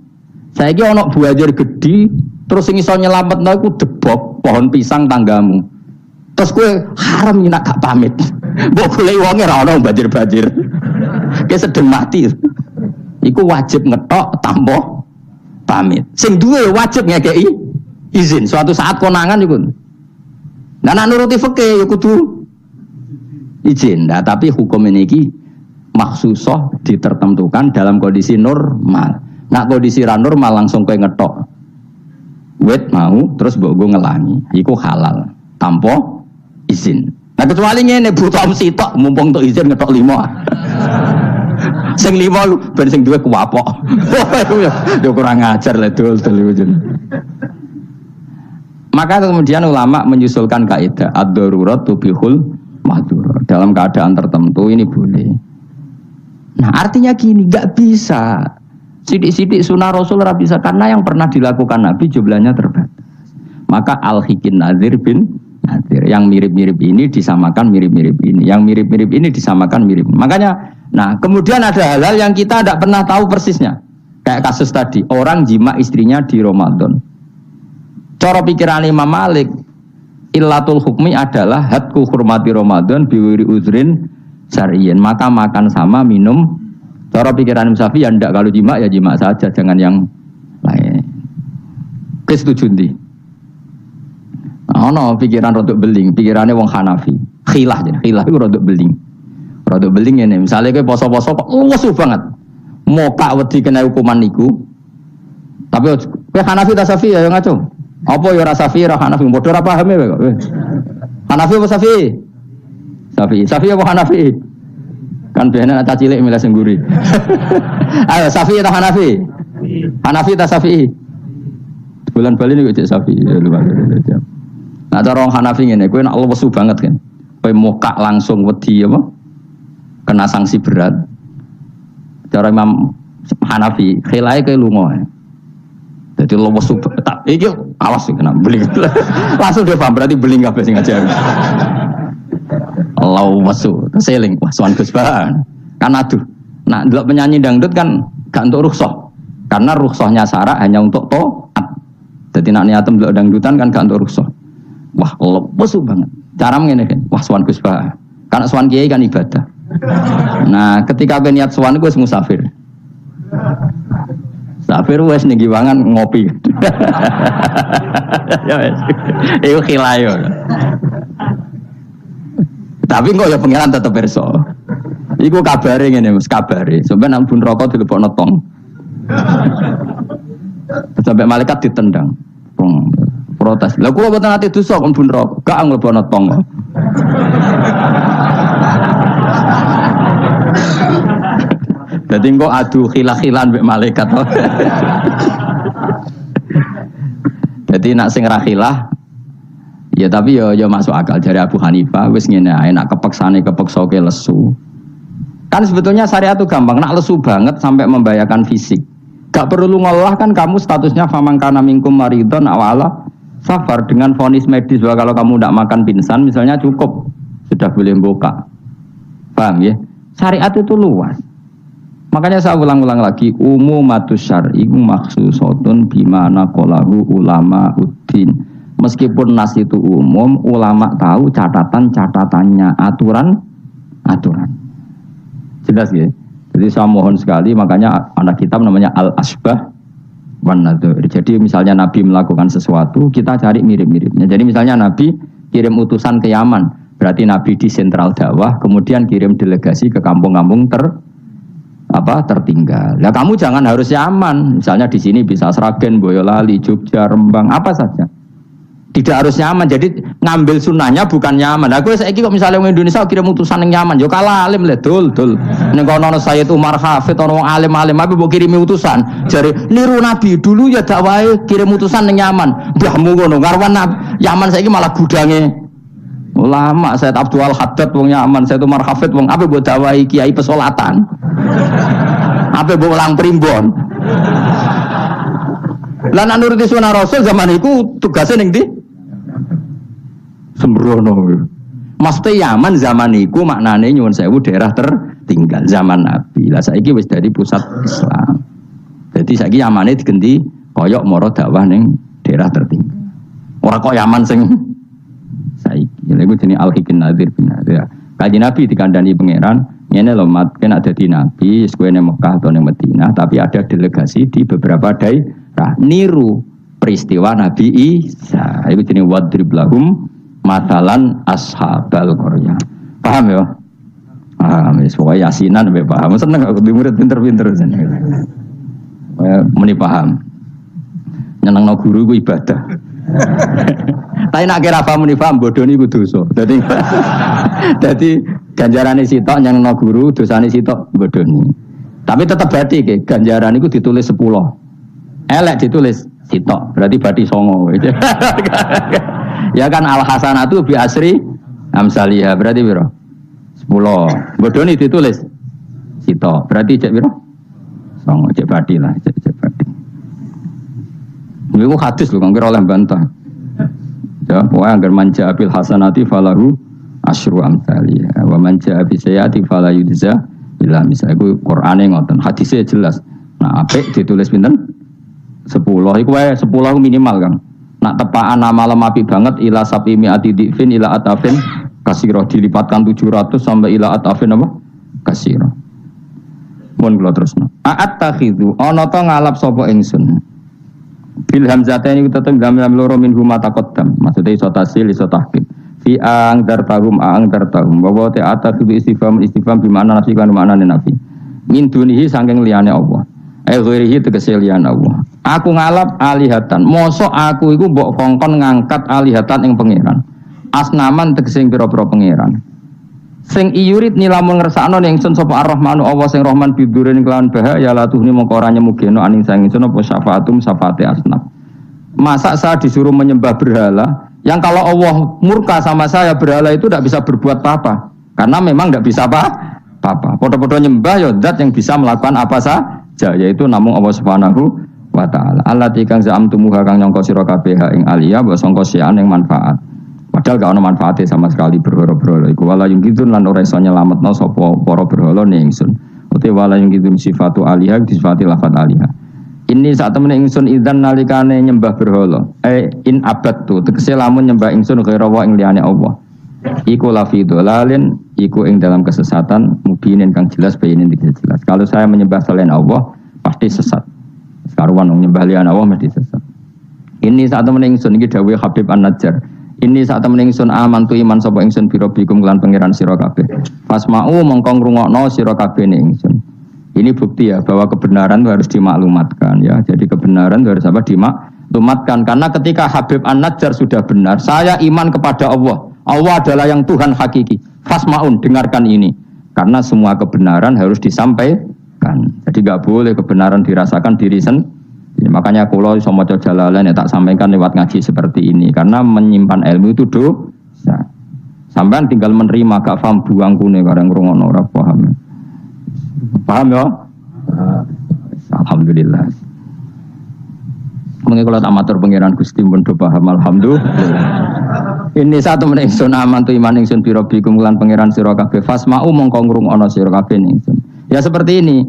Saiki ana buajar gedhi terus sing iso nyelametno iku debok pohon pisang tanggamu. Terus kowe haram yen gak pamit. Mbok golek wonge ora ono banjir-banjir. Ki sedeng mati. Iku wajib ngetok tanpa pamit. Sing duwe wajib ngekeki izin. Suatu saat konangan iku. Nah nek nuruti fikih ya kudu izin. Nah, tapi hukum ini iki maksusah ditertentukan dalam kondisi normal. Nak kondisi ra normal langsung kowe ngetok wet mau terus mbok go ngelangi iku halal tanpa izin. Nah kecuali ngene buta sitok mumpung tok izin ngetok 5. Sing 5 ben sing duwe kuwapok. Yo kurang ajar le dul. Maka kemudian ulama menyusulkan kaidah ad-darurat tubihul mahdzur. Dalam keadaan tertentu ini boleh. Nah artinya gini, enggak bisa sidik-sidik sunnah Rasul ora bisa karena yang pernah dilakukan Nabi jumlahnya terbatas. Maka al-hikin nazir bin nazir yang mirip-mirip ini disamakan mirip-mirip ini, yang mirip-mirip ini disamakan mirip. Makanya, nah kemudian ada hal-hal yang kita tidak pernah tahu persisnya. Kayak kasus tadi, orang jima istrinya di Ramadan. Cara pikiran Imam Malik, illatul hukmi adalah hadku hurmati Ramadan biwiri uzrin syar'iyyin. Maka makan sama minum. Cara pikiran Imam Syafi'i ya ndak, kalau jima ya jima saja, jangan yang lain. Kesetuju ndi? Ono pikiran rodok beling, pikirannya wong Hanafi. Khilah itu rodok beling. Rodok beling ini, misalnya kowe poso-poso kok luwes banget. Mokak wedi kena hukuman niku. Tapi kowe Hanafi ta Syafi'i ya ngaco. Apa ya ora Syafi'i ora Hanafi, padha ora pahame kowe. Hanafi apa Syafi'i? Syafi'i apa Hanafi? Kan bener anak cilik milih sengguri. Ayo Syafi'i atau Hanafi? Hanafi atau Syafi'i? Bulan Bali ini cek Syafi'i. Nah cara orang Hanafi ini, kowe nak lesu banget kan. Kowe mokak langsung wedi apa? Kena sanksi berat. Cara Imam Hanafi, khilai kowe lunga. Jadi lesu tak iki awas kena beling. Langsung dia paham berarti beling kabeh sing ngajar. Allah wasu, seling, wah suan Gusbahan. Kan aduh, nah delok penyanyi dangdut kan gak untuk rukhsah. Karena rukhsahnya syarak hanya untuk taat. Jadi nak niatem delok dangdutan kan gak untuk rukhsah. Wah, Allah wasu banget. Cara ngene kan, wah suan Gusbahan. Karena suan kiai kan ibadah. Nah, ketika kowe niat suan iku wis musafir. Musafir wis ning giwangan ngopi. Ya wis. Iku khilayo. Tapi kok ya pengiran tetep perso. Iku kabare ngene Mas, kabare. Sampeyan nang bun rokok dilebokno tong. Sampai malaikat ditendang. Protes. Lah kula mboten ate dosa kon bun neraka. Gak nglebono tong. Dadi engko adu khilaf-khilan mbek malaikat. Jadi nak sing ra khilaf ya tapi ya masuk akal dari Abu Hanifah wis ngene ae nak kepeksane kepeksoke lesu. Kan sebetulnya syariat itu gampang, nak lesu banget sampai membahayakan fisik. Gak perlu ngolah kan kamu statusnya famangkana minkum maridon awala safar dengan vonis medis bahwa kalau kamu tidak makan pingsan misalnya cukup sudah boleh buka. Paham ya? Syariat itu luas. Makanya saya ulang-ulang lagi umumatus syar'i maksusotun bimana qalahu ulama uddin. Meskipun nas itu umum, ulama tahu catatan-catatannya, aturan-aturan. Jelas ya? Jadi saya mohon sekali, makanya anak kitab namanya Al-Asbah wan Nadhair. Jadi misalnya Nabi melakukan sesuatu, kita cari mirip-miripnya. Jadi misalnya Nabi kirim utusan ke Yaman, berarti Nabi di sentral dakwah, kemudian kirim delegasi ke kampung-kampung tertinggal. Nah kamu jangan harus Yaman. Misalnya di sini bisa Sragen, Boyolali, Jogja, Rembang, apa saja. Tidak harus Yaman. Jadi ngambil sunnahnya bukan Yaman. Aku saiki kok misalnya orang Indonesia kirim utusan yang Yaman, yo kalah alim le dul. Ning kono ana Sayyid Umar Hafid ana wong alim-alim apa mbok kirimi utusan. Jare niru Nabi dulu ya dakwahe kirim utusan ning Yaman. Mbahmu ngono karwan Yaman saiki malah gudange ulama. Sayyid Abdul Haddad wong Yaman, Sayyid Umar Hafid wong apa mbok dakwahi kiai pesolatan. Apa mbok ulang primbon. Lan nuruti sunah Rasul zaman iku tugasnya ning ndi? Sembrono. Mesti Yaman zaman iku maknane nyuwun sewu daerah tertinggal zaman Nabi. Lah saiki wis dari pusat Islam. Jadi saiki Yamane digenti koyok moro dakwah ning daerah tertinggal. Ora kok Yaman sing saiki. Lha iku jenenge Al-Hikm Nadir bin Nadir. Kanjeng Nabi dikandani pangeran, ngene lho mat kena dadi nabi, wis kowe ning Mekah atau ning Madinah, tapi ada delegasi di beberapa daerah niru peristiwa Nabi Isa. Iku jenenge wadrib lahum matalan ashabal qaryah. Paham ya? Paham wis pokoke yasinan mbek paham. Seneng aku di murid pinter-pinter jenenge. Muni paham. Nyenengno guru ku ibadah. Tapi nak kira paham muni paham bodoh niku dosa. Dadi ganjarane sitok nyenengno guru, dosane sitok bodoni. Tapi tetap berarti ke ganjaran iku ditulis 10. Elek ditulis sitok, berarti badi songo. Ya kan al hasanatu bi asri amsalihah, berarti piro? 10. Bodoni ditulis sitok, berarti cek piro? Songo, cek badi lah, cek badi. Iku hadis lho, kira oleh bantah. Ya, pokoknya agar manja bil hasanati falahu asyru amsalihah, wa manja bi sayyiati fala yujza illa misal. Iku Qur'ane ngoten, hadisnya jelas. Nah, apik ditulis pinten? 10. Iku wae 10 minimal, Kang. Nak tepaan nama apik banget ila sapimi atidifin ila atafin kasiro dilipatkan 700 sampai ila atafin apa? Kasiro. Mun kula terusno. A'at takhidhu ana ta ngalap sapa ingsun. Bil hamzataini tetep gambar loro min huma taqaddam. Maksude iso tasil iso tahqiq. Fi ang dartahum wa ta'ata fi istifham bi makna nafi kan maknane nafi. Min dunihi saking liyane Allah. Ghairihi tegese liyane Allah. Aku ngalap alihatan. Mosok aku iku mbok kongkon ngangkat alihatan ing pangeran. Asnaman tegese pira-pira pangeran. Sing iyurit nilamun ngersakno ning ingsun sapa Ar-Rahmanu Allah sing Rahman bidurin kelawan bahaya latuhni mongko ora nyemugeno aning sang ingsun apa syafaatum syafaate asnaf. Masa saya disuruh menyembah berhala yang kalau Allah murka sama saya berhala itu tidak bisa berbuat apa-apa karena memang tidak bisa apa-apa. Podo-podo nyembah ya zat yang bisa melakukan apa saja yaitu namung Allah Subhanahu wa taala. Allati kang za'amtumuha kang nyangka sira kabeh ing aliyah wa sangka sian ing manfaat. Padahal gak ono manfaate sama sekali berhala-berhala iku wala yung kidun lan ora iso nyelametno sapa para berhala ning ingsun. Uti wala yung kidun sifatu aliyah disifati lafat aliyah. Ini saat temen ingsun idzan nalikane nyembah berhala. In abadtu tegese lamun nyembah ingsun kira wa ing liyane Allah. Iku lafi dolalin iku ing dalam kesesatan mubinin kang jelas bayinin jelas. Kalau saya menyembah selain Allah pasti sesat. Karuan nyembah liyane Allah mesti sesat. Ini saat temen ingsun iki dawuh Habib An-Najjar. Ini saat temen ingsun amantu iman sapa ingsun biro bikum kelan pangeran sira kabeh. Fasma'u mongko ngrungokno sira kabeh ning ingsun. Ini bukti ya bahwa kebenaran itu harus dimaklumatkan ya. Jadi kebenaran itu harus apa? Dimaklumatkan. Karena ketika Habib An-Najjar sudah benar, saya iman kepada Allah. Allah adalah yang Tuhan hakiki. Fasma'un, dengarkan ini. Karena semua kebenaran harus disampaikan. Jadi nggak boleh kebenaran dirasakan diri sendiri. Makanya kalau iso maca Jalalain ya tak sampaikan lewat ngaji seperti ini. Karena menyimpan ilmu itu dosa. Sampean tinggal menerima, gak paham buang kune karang ngrungokno ora paham. Paham ya? Alhamdulillah. Mengko kula amatur pangeran Gusti pun do paham alhamdulillah. Ini satu meneh ingsun aman tu iman ingsun bi rabbikum lan pangeran sira kabeh fasma'u mongko ngrungokno sira kabeh ingsun. Ya seperti ini.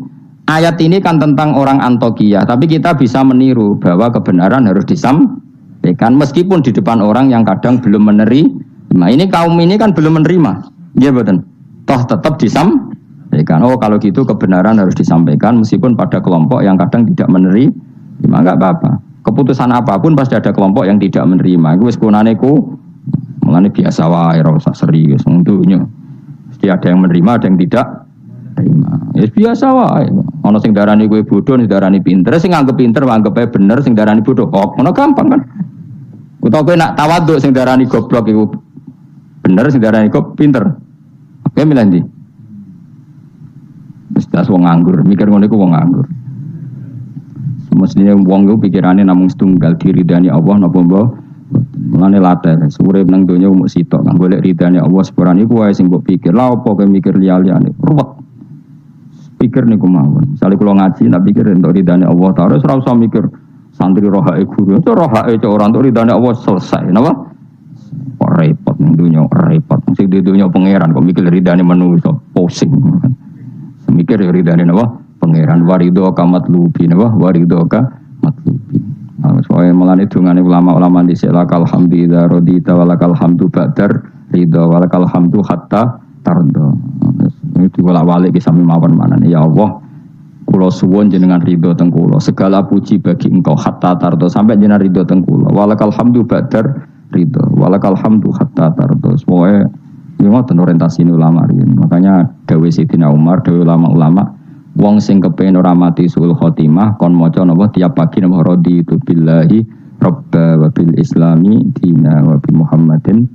Ayat ini kan tentang orang Antokiyah, tapi kita bisa meniru bahwa kebenaran harus disampaikan meskipun di depan orang yang kadang belum menerima. Nah, ini kaum ini kan belum menerima. Iya betul. Toh tetap disampaikan. Oh kalau gitu kebenaran harus disampaikan meskipun pada kelompok yang kadang tidak menerima. Enggak apa-apa. Keputusan apapun pasti ada kelompok yang tidak menerima. Iku wis kunane ku mulane biasa wae ora usah serius untuknya. Mesti ada yang menerima, ada yang tidak terima. Ya biasa wae. Ana sing darani kowe bodoh, sing darani pinter, sing nganggep pinter nganggep ae bener, sing darani bodoh kok. Ngono gampang kan. Utawa kowe nak tawaduk sing darani goblok iku bener, sing darani kok pinter. Kowe milih ndi? Wis tas wong nganggur, mikir ngono iku wong nganggur. Semestinya wong iku pikirane namung setunggal diridani Allah napa mbok. Mulane latar, urip nang donya umuk sitok, kang golek ridane Allah sepurane iku wae sing mbok pikir. Lah opo kowe mikir liya-liyane? Ruwet. Pikir niku mawon. Misale kula ngaji nak pikir entuk ridane Allah Ta'ala, ora usah mikir santri rohae guru. Itu rohae cek ora entuk ridane Allah selesai, napa? Kok repot ning dunya, repot. Sing di dunya pangeran kok mikir ridane manusa, pusing. Mikir ridane napa? Pangeran warido kamat lubi napa? Warido matlubi. Nah, soalnya mulane dungane ulama-ulama dhisik lakal hamdulillah radita walakal hamdu ba'dar ridha walakal hamdu hatta tardo. Itu bolak-balik ki sami mawon manane ya Allah. Kula suwun jenengan ridho teng kula. Segala puji bagi Engkau hatta tardo sampai jenengan ridho teng kula. Walakal hamdu ba'dar ridha walakal hamdu hatta tardo. Soale iki ngoten orientasi ulama riyen. Makanya dawuh Sayyidina Umar, dawuh ulama-ulama wong sing kepengin ora mati suul khotimah kon maca napa tiap pagi napa raditu billahi rabba wa bil islami dina wa bi Muhammadin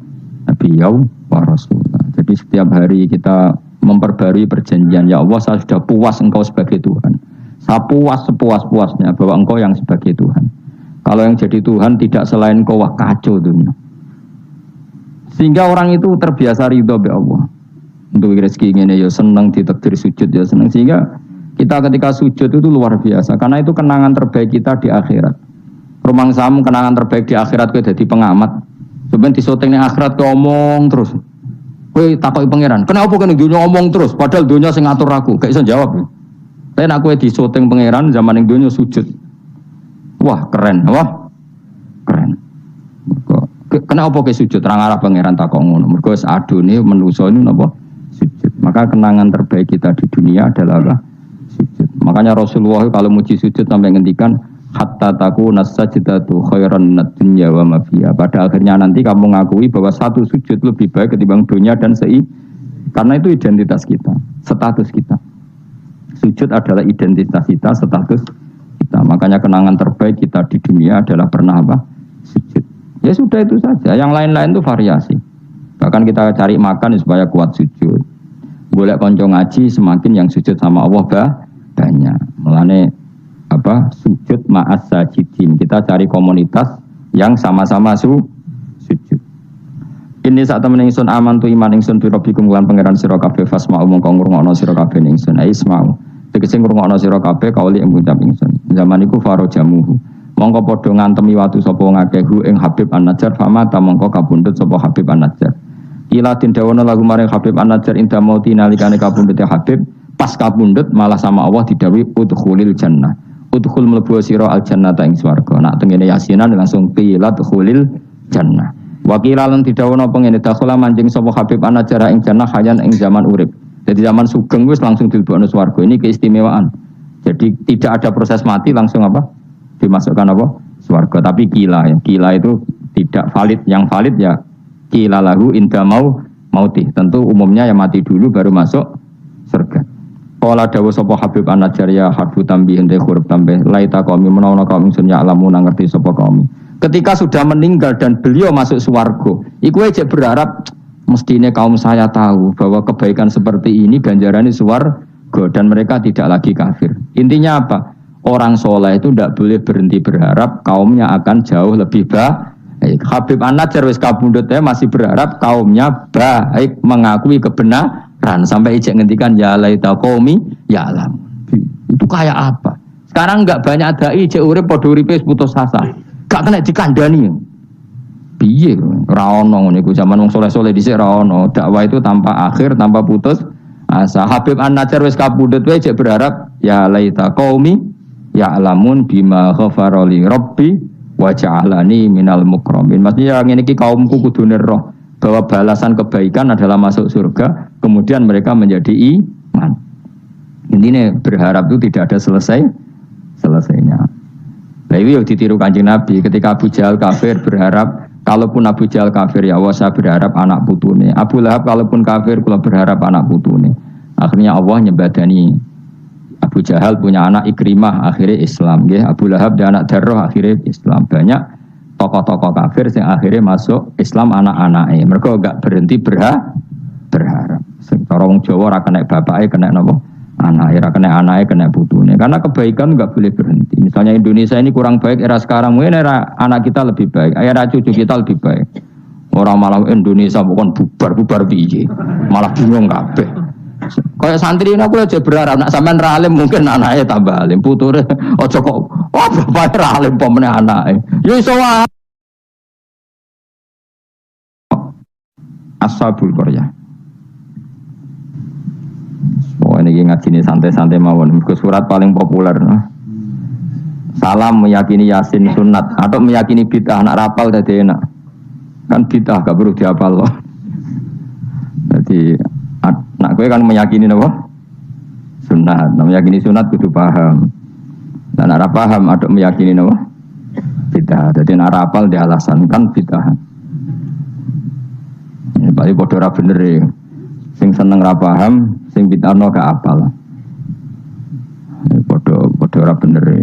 nabiyyu wa rasulullah. Jadi setiap hari kita memperbarui perjanjian, ya Allah saya sudah puas Engkau sebagai Tuhan. Saya puas sepuas-puasnya bahwa Engkau yang sebagai Tuhan. Kalau yang jadi Tuhan tidak selain Engkau, wah kacau dunia. Sehingga orang itu terbiasa ridho be Allah. Untuk rezeki ini ya senang, ditakdir sujud ya senang. Sehingga kita ketika sujud itu luar biasa. Karena itu kenangan terbaik kita di akhirat. Rumang samu kenangan terbaik di akhirat kowe dadi pengamat. Sebenarnya di syuting ning akhirat kowe omong terus. Kowe takoki pangeran, kenapa kene dunya omong terus padahal dunya sing ngatur aku, gak iso jawab. Tapi nek kowe di syuting pangeran zaman ning dunya sujud. Wah, keren, wah. Keren. Kenapa kowe sujud terang arah pangeran takok ngono? Mergo wis adone manusa ini napa sujud. Maka kenangan terbaik kita di dunia adalah apa? Sujud. Makanya Rasulullah kalau muji sujud sampai ngendikan hatta takuna sajdatu khairan minad dunya wa ma fiha. Pada akhirnya nanti kamu mengakui bahwa satu sujud lebih baik ketimbang dunia dan karena itu identitas kita, status kita. Sujud adalah identitas kita, status kita. Makanya kenangan terbaik kita di dunia adalah pernah apa? Sujud. Ya sudah itu saja. Yang lain-lain itu variasi. Bahkan kita cari makan supaya kuat sujud. Boleh konco ngaji semakin yang sujud sama Allah banyak. Mulane apa sujud ma'as sajidin, kita cari komunitas yang sama-sama sujud. Ini saat temen ingsun aman tu iman ingsun bi rabbikum lan pangeran sira kabeh fasma'u mongko ngrungokno sira kabeh ingsun isma'u tegese ngrungokno sira kabeh kauli ing ngucap ingsun zaman iku faro jamuhu mongko padha ngantemi watu sapa ngakehu ing Habib An-Najjar famata mongko kabundut sapa Habib An-Najjar ila tindawana lagu maring Habib An-Najjar inda mauti nalikane kabundut Habib pas kabundut malah sama Allah didhawuhi udkhulil jannah. Udkhul mlebu sira al jannata ing swarga. Nak tengene Yasinan langsung qila udkhulil jannah. Wa qila lan didhawuhna pengene dakhula manjing sapa Habib An-Najjar ing jannah hayan ing zaman urip. Jadi zaman sugeng wis langsung dilebokno swarga. Ini keistimewaan. Jadi tidak ada proses mati langsung apa? Dimasukkan apa? Swarga. Tapi qila ya. Qila itu tidak valid. Yang valid ya qila lahu inda mauti. Tentu umumnya yang mati dulu baru masuk surga. Kala dawu sapa Habib An-Najjar harfu tambihin te huruf tambih laita qaumi menawa kaum ingsun ya alamu ngerti sapa kaum. Ketika sudah meninggal dan beliau masuk swarga, iku aja berharap mestinya kaum saya tahu bahwa kebaikan seperti ini ganjarannya swarga dan mereka tidak lagi kafir. Intinya apa? Orang soleh itu tidak boleh berhenti berharap kaumnya akan jauh lebih baik. Habib An-Najjar wis kabundut masih berharap kaumnya baik, mengakui kebenaran sampai ijek ngendikan ya laita qaumi ya alam. Itu kayak apa? Sekarang enggak banyak dai ijek urip padha uripe putus asa. Gak kena dikandani. Piye ora ono ngene iku zaman wong soleh-soleh dhisik ora ono. Dakwah itu tanpa akhir, tanpa putus asa. Habib An-Najjar wis kabundut wae ijek berharap ya laita qaumi ya alamun bima ghafara li rabbi wa ja'alani minal mukramin. Maksudnya ngene iki kaumku kudune roh bahwa balasan kebaikan adalah masuk surga, kemudian mereka menjadi iman. Intinya berharap itu tidak ada selesainya. Nah itu yang ditiru Kanjeng Nabi ketika Abu Jahal kafir berharap kalaupun Abu Jahal kafir ya Allah saya berharap anak putune. Abu Lahab kalaupun kafir kula berharap anak putune. Akhirnya Allah nyebadani Abu Jahal punya anak Ikrimah akhirnya Islam. Abu Lahab dan anak Darrah akhirnya Islam. Banyak tokoh-tokoh kafir yang akhirnya masuk Islam anak-anaknya. Mereka enggak berhenti berharap. Orang Jawa ora kena bapaknya kena napa? Anaknya kena anaknya kena putune. Karena kebaikan enggak boleh berhenti. Misalnya Indonesia ini kurang baik era sekarang, mungkin era anak kita lebih baik, era cucu kita lebih baik. Orang malah Indonesia bukan bubar piye. Malah bingung kabeh. Kayak santri ini aku aja berharap nak sampean ra alim mungkin anaknya tambah alim, puture aja kok bapaknya ra alim pomene anake. Ya iso wae. Ashabul Qaryah. Oh ini ngajine santai-santai mawon. Iku surat paling populer. Salam meyakini Yasin sunat atau meyakini bid'ah anak rapal dadi enak. Kan bid'ah gak perlu dihafal loh. Jadi nak kowe kan meyakini apa? Sunat. Nah, meyakini sunat kudu paham. Dan nek ora paham ada meyakini apa? Bid'ah. Dadi nek rapal di alasan kan bid'ah. Ya bali padha ora bener e. Sing seneng ra paham, sing bid'ahno gak apal. Padha ora bener e.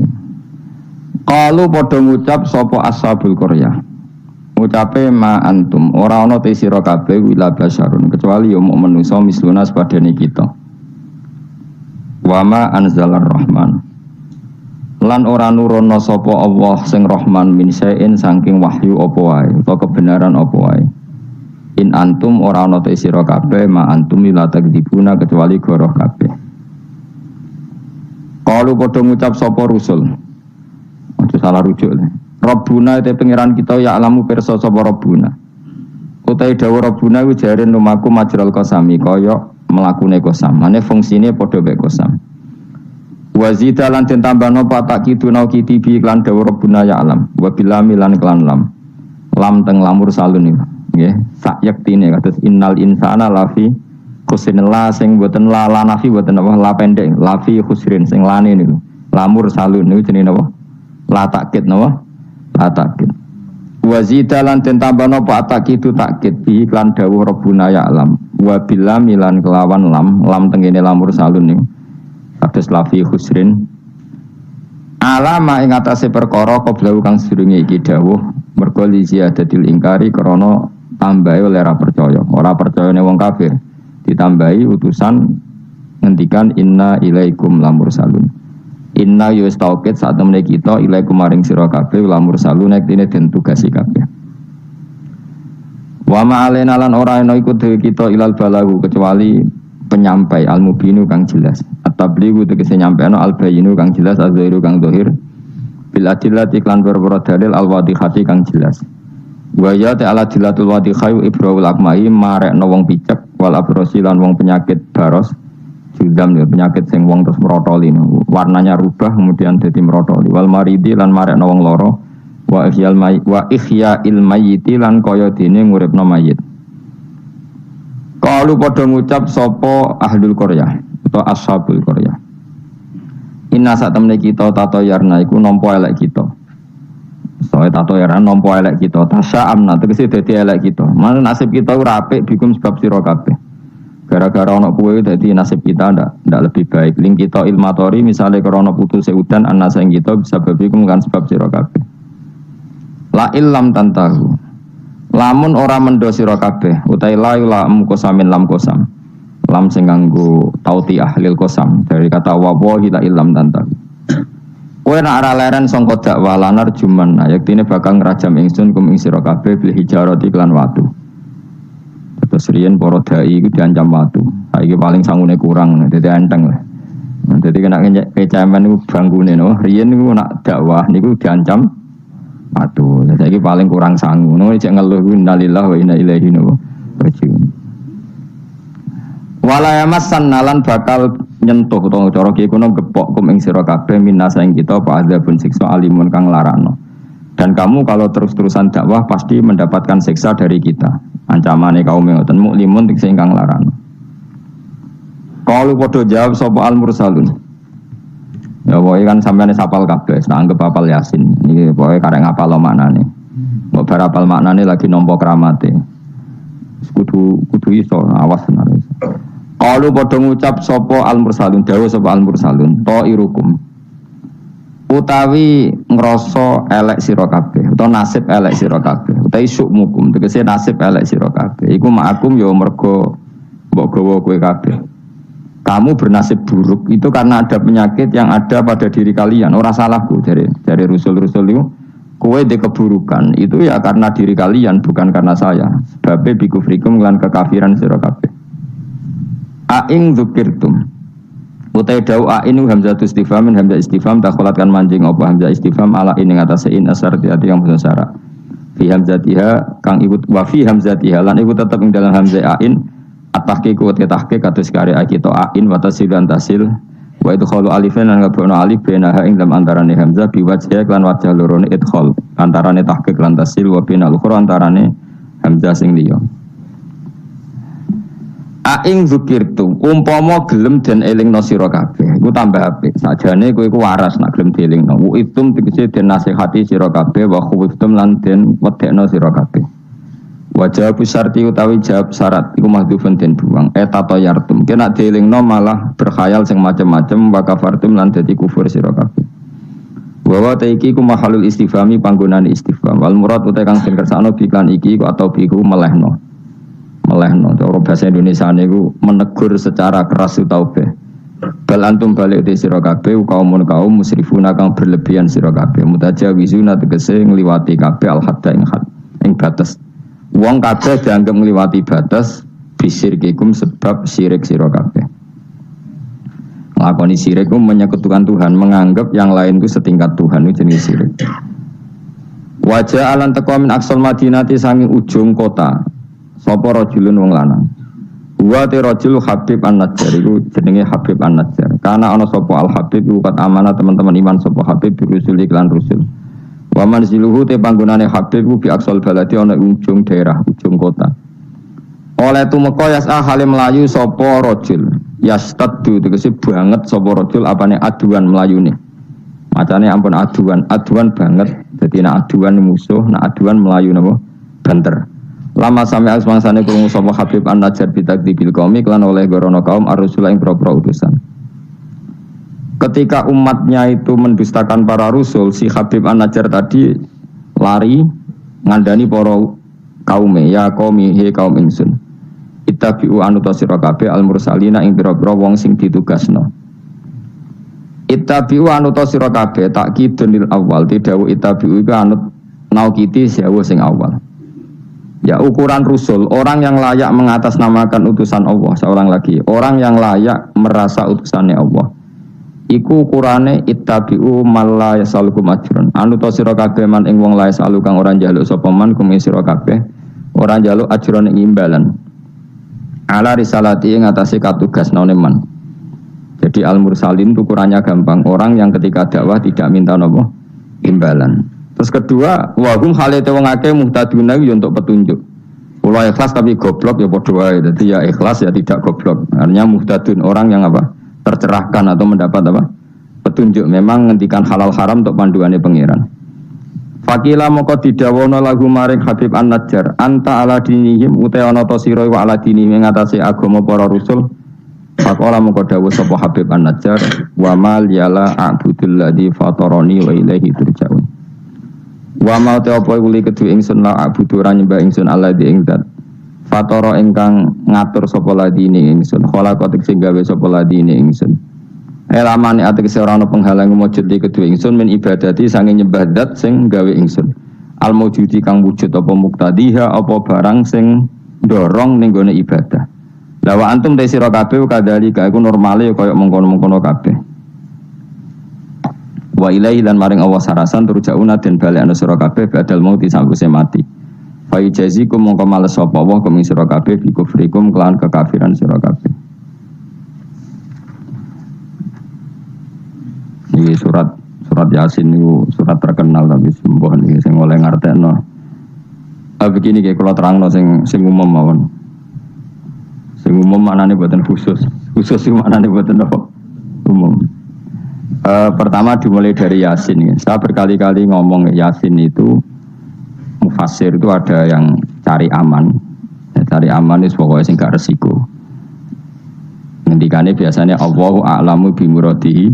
Qalu padha ngucap sapa ashabul qaryah. Ngucape ma antum ora ana te sira kabeh wila basyarun kecuali ya muk manusa misluna sepadane kita. Wa ma anzalar rahman. Lan ora nurono sapa Allah sing Rahman min sain saking wahyu apa wae utawa kebenaran apa wae. In antum ora ana te sira kabeh ma antum la takdibuna kecuali goroh kabeh. Qalu padha ngucap sapa rusul. Aja salah rujuk le. Rabbuna te pangeran kita ya alamu pirsa sapa Rabbuna. Utai dawuh Rabbuna ku jare lumaku majral qasami kaya mlakune qasam. Mane fungsine padha mek qasam. Wa zida lan den tambahno patak kiduna kitibi lan dawuh Rabbuna ya alam. Wa bilami lan kelan lam. Lam teng lamur salun iki. Nggih, sak yektine kados innal insana lafi khusrin la sing boten la nafi boten apa la pendek lafi khusrin sing lane niku. Lamur salun niku jenenge napa? La takkid napa? Atakid wa zidalan den tambahno apa atakidu takkid bi iklan dawuh Rabbuna ya alam wa bilam milan kelawan lam tengene lamur salun ning kados lafi khusrin alama ing atase perkara qablahu kang sedurunge iki dawuh mergo li ziyadatil ingkari krana tambahe oleh ora percayane wong kafir ditambahi utusan ngendikan inna ilaikum lamur salun. Inna yus tauqid saat temene kita ilai kumaring sira kabeh lamur salun nek dene den tugasi kabeh. Wa ma alena lan ora ana iku dhewe kita ilal balagu kecuali penyampai al mubinu kang jelas. At-tablighu tegese nyampeno al bayinu kang jelas az-zahiru kang zahir bil adillati iklan berboro dalil al wadihati kang jelas. Wa ya ta'ala dilatul wadihai ibrahul akmai marekno wong picek wal abrosi lan wong penyakit baros. Judam ya penyakit sing wong terus merotoli warnanya rubah kemudian jadi merotoli wal maridi lan marekno wong loro wa ihya'il mayyiti lan kaya dene nguripno mayit. Kalu padha ngucap sapa ahlul qaryah atau ashabul qaryah. Inna sak temne kita tato yarna iku nampa elek kita. Soe tato yarna nampa elek kita. Tasya amna tegese dadi elek kita. Mana nasib kita ora apik bikum sebab sira kabeh. Gara-gara ono kue jadi nasib kita ndak lebih baik. Ling kita ilmatori misalnya karena putus udan anasa yang kita bisa berbikum kan sebab sira kabeh. La illam tantahu. Lamun ora mendo sira kabeh utai la lam kosamin lam kosam. Lam sing nganggo tauti ahlil kosam dari kata wallahi la illam tantahu. Kowe nak ora leren sangka dakwah lanar juman yaktine bakal ngrajam ingsun kum ing sira kabeh bil hijarati lan watu. Terus riyen para dai iku diancam watu. Saiki paling sangune kurang dadi enteng lah. Dadi kena kecemen iku bangkune no. Riyen niku nak dakwah niku diancam watu. Saiki paling kurang sangu. No cek ngeluh innalillahi wa inna ilaihi raji'un. Wala yamassan nalan bakal nyentuh utawa cara ki kuno gepok kum ing sira kabeh minasa ing kita apa adzabun siksa alimun kang larakno. Dan kamu kalau terus-terusan dakwah pasti mendapatkan siksa dari kita. Ancamane kaum ngoten muklimun sing kang larang. Kalau padha jawab sapa al mursalun. Ya pokoke kan sampeyan sapal kabeh, anggap hafal Yasin. Niki pokoke karek ngapal maknane. Mbok bar hafal maknane lagi nampa kramate. Kudu iso awas tenan. Kalau padha ngucap sapa al mursalun, dawuh sapa al mursalun, ta'irukum. Utawi ngrasa elek sira kabeh utawa nasib elek sira kabeh utawi sukmukum tegese nasib elek sira kabeh iku ma'akum ya mergo mbok gawa kowe kabeh kamu bernasib buruk itu karena ada penyakit yang ada pada diri kalian ora salahku dari rusul-rusul itu kowe de keburukan itu ya karena diri kalian bukan karena saya sebab bikufrikum lan kekafiran sira kabeh aing dzukirtum utai dau a'inu hamzatu istifhamin hamzah istifham takholatkan mancing apa hamzah istifham ala ini ngatasein asar hati yang bersara syarat fi hamzatiha kang ikut wa fi hamzatiha lan ikut tetap ing dalam hamzah a'in at-tahqiq wa tahqiq kados kare kita a'in wa tasil lan tasil wa idkhalu alifan lan ngabrono alif benaha ing dalam antarane hamzah biwajha lan wajah lorone idkhal antarane tahqiq lan tasil wa binal ukhra antarane hamzah sing liya aing zikirtu umpama gelem den elingno sira kabeh iku tambah apik sakjane kowe iku waras nak gelem dielingno wa itum tegese den nasihati sira kabeh wa khuftum lan den wedekno sira kabeh wa jawab syarti utawi jawab syarat iku mahdhufun den buang tato yartum kena dielingno malah berkhayal sing macem-macem wa kafartum lan dadi kufur sira kabeh wa taiki ku mahalul istifhami panggonane istifham wal murad utawi kang den kersakno biklan iki atau biku melehno cara bahasa Indonesia niku menegur secara keras utaube. Bal antum balik te sira kabeh kaum musrifuna kang berlebihan sira kabeh mutajawizuna tegese ngliwati kabeh al hadda ing batas. Wong kabeh dianggap ngliwati batas bisirkikum sebab syirik sira kabeh. Nglakoni syirik ku menyekutukan Tuhan, menganggap yang lain itu setingkat Tuhan itu jenis syirik. Wajah alan teko min aksal madinati sanging ujung kota. Sapa rajulun wong lanang. Wa te rajul Habib An-Najjar iku jenenge Habib An-Najjar. Karena ana sapa Al Habib iku kat amanah teman-teman iman sapa Habib rusul iklan rusul. Wa manziluhu te panggonane Habib iku bi aksal baladi ana ujung daerah, ujung kota. Oleh tumeka yasa hale melayu sapa rajul. Yastaddu tegese banget sapa rajul apane aduan melayune. Macane ampun aduan banget. Dadi nek aduan musuh, nek aduan melayu napa? Banter. Lama sampai asmangsane krungu sapa Habib An-Najjar bitakdibil qaumi lan oleh gorono kaum ar-rusul ing propro utusan. Ketika umatnya itu mendustakan para rasul, si Habib An-Najjar tadi lari ngandani para kaume, ya qaumi he kaum ingsun. Ittabi'u anuta sira kabeh al-mursalina ing pira-pira wong sing ditugasno. Ittabi'u anuta sira kabeh takkidunil awal, tidhawu ittabi'u iku anut naukiti sewu sing awal. Ya ukuran rusul, orang yang layak mengatasnamakan utusan Allah, seorang lagi, orang yang layak merasa utusannya Allah. Iku ukurane ittabi'u man la yasalukum ajrun. Anu to sira kabeh man ing wong la yasalu kang ora njaluk sapa man kum sira kabeh, ora njaluk ajrun ing imbalan. Ala risalati ing atase katugasane man. Jadi al-mursalin ukurannya gampang, orang yang ketika dakwah tidak minta napa imbalan. Terus kedua, wahum halate wong akeh muhtaduna yo untuk petunjuk. Kula ikhlas tapi goblok ya padha wae. Dadi ya ikhlas ya tidak goblok. Artinya muhtadun orang yang apa? Tercerahkan atau mendapat apa? Petunjuk. Memang ngendikan halal haram untuk panduannya pangeran. Fakila moko didawono lagu maring Habib An-Najjar, anta ala dinihim uta ana ta sira wa ala dinihim ing atase agama para rasul. Faqala moko dawuh sapa Habib An-Najjar, wa mal yala a'budul ladzi fatarani wa ilaihi turja'un. Wa ma ta apa kuli kedue ingsun la a'budu ra nyembah ingsun alladzi ing zat fatara ingkang ngatur sapa ladine ingsun khalaqatik sing gawe sapa ladine ingsun. Elamane atek ora ana penghalang mujud di kedue ingsun min ibadati sange nyembah zat sing gawe ingsun. Al mujudi kang wujud apa muktadiha apa barang sing ndorong ning gone ibadah. La wa antum ta sira kabeh kadhalika iku normale kaya mengkono-mengkono kabeh. Wa ilaihi lan maring Allah sarasan turjauna den balekna sira kabeh badal mauti sawise mati. Fa yajazikum mongko males sapa Allah kum sira kabeh bi kufrikum kelan kekafiran sira kabeh. Ini surat Yasin niku surat terkenal tapi sembuh niki sing oleh ngartekno. Begini nggih kula terangno sing umum mawon. Sing umum maknane boten khusus. Khusus sing maknane boten apa? Umum. Pertama dimulai dari Yasin ya. Saya berkali-kali ngomong Yasin itu mufassir itu ada yang cari aman. Ya, cari aman itu pokoknya sing gak resiko. Ngendikane biasanya Allahu a'lamu bi muradihi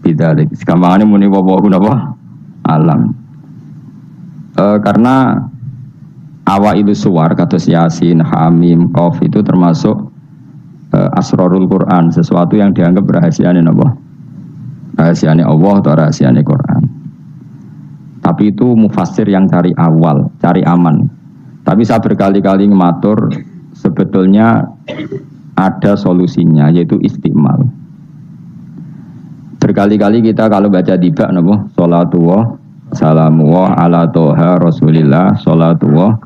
bidzalik. Gampangane muni wallahu napa? Alam. Karena awal itu suwar kados Yasin, Hamim, Qaf itu termasuk asrarul Quran, sesuatu yang dianggap rahasiane napa? Rahasiane Allah atau rahasiane Quran. Tapi itu mufassir yang cari awal, cari aman. Tapi saya berkali-kali ngematur sebetulnya ada solusinya yaitu istiqmal. Berkali-kali kita kalau baca tiba napa salatullah salamullah ala toha rasulillah salatullah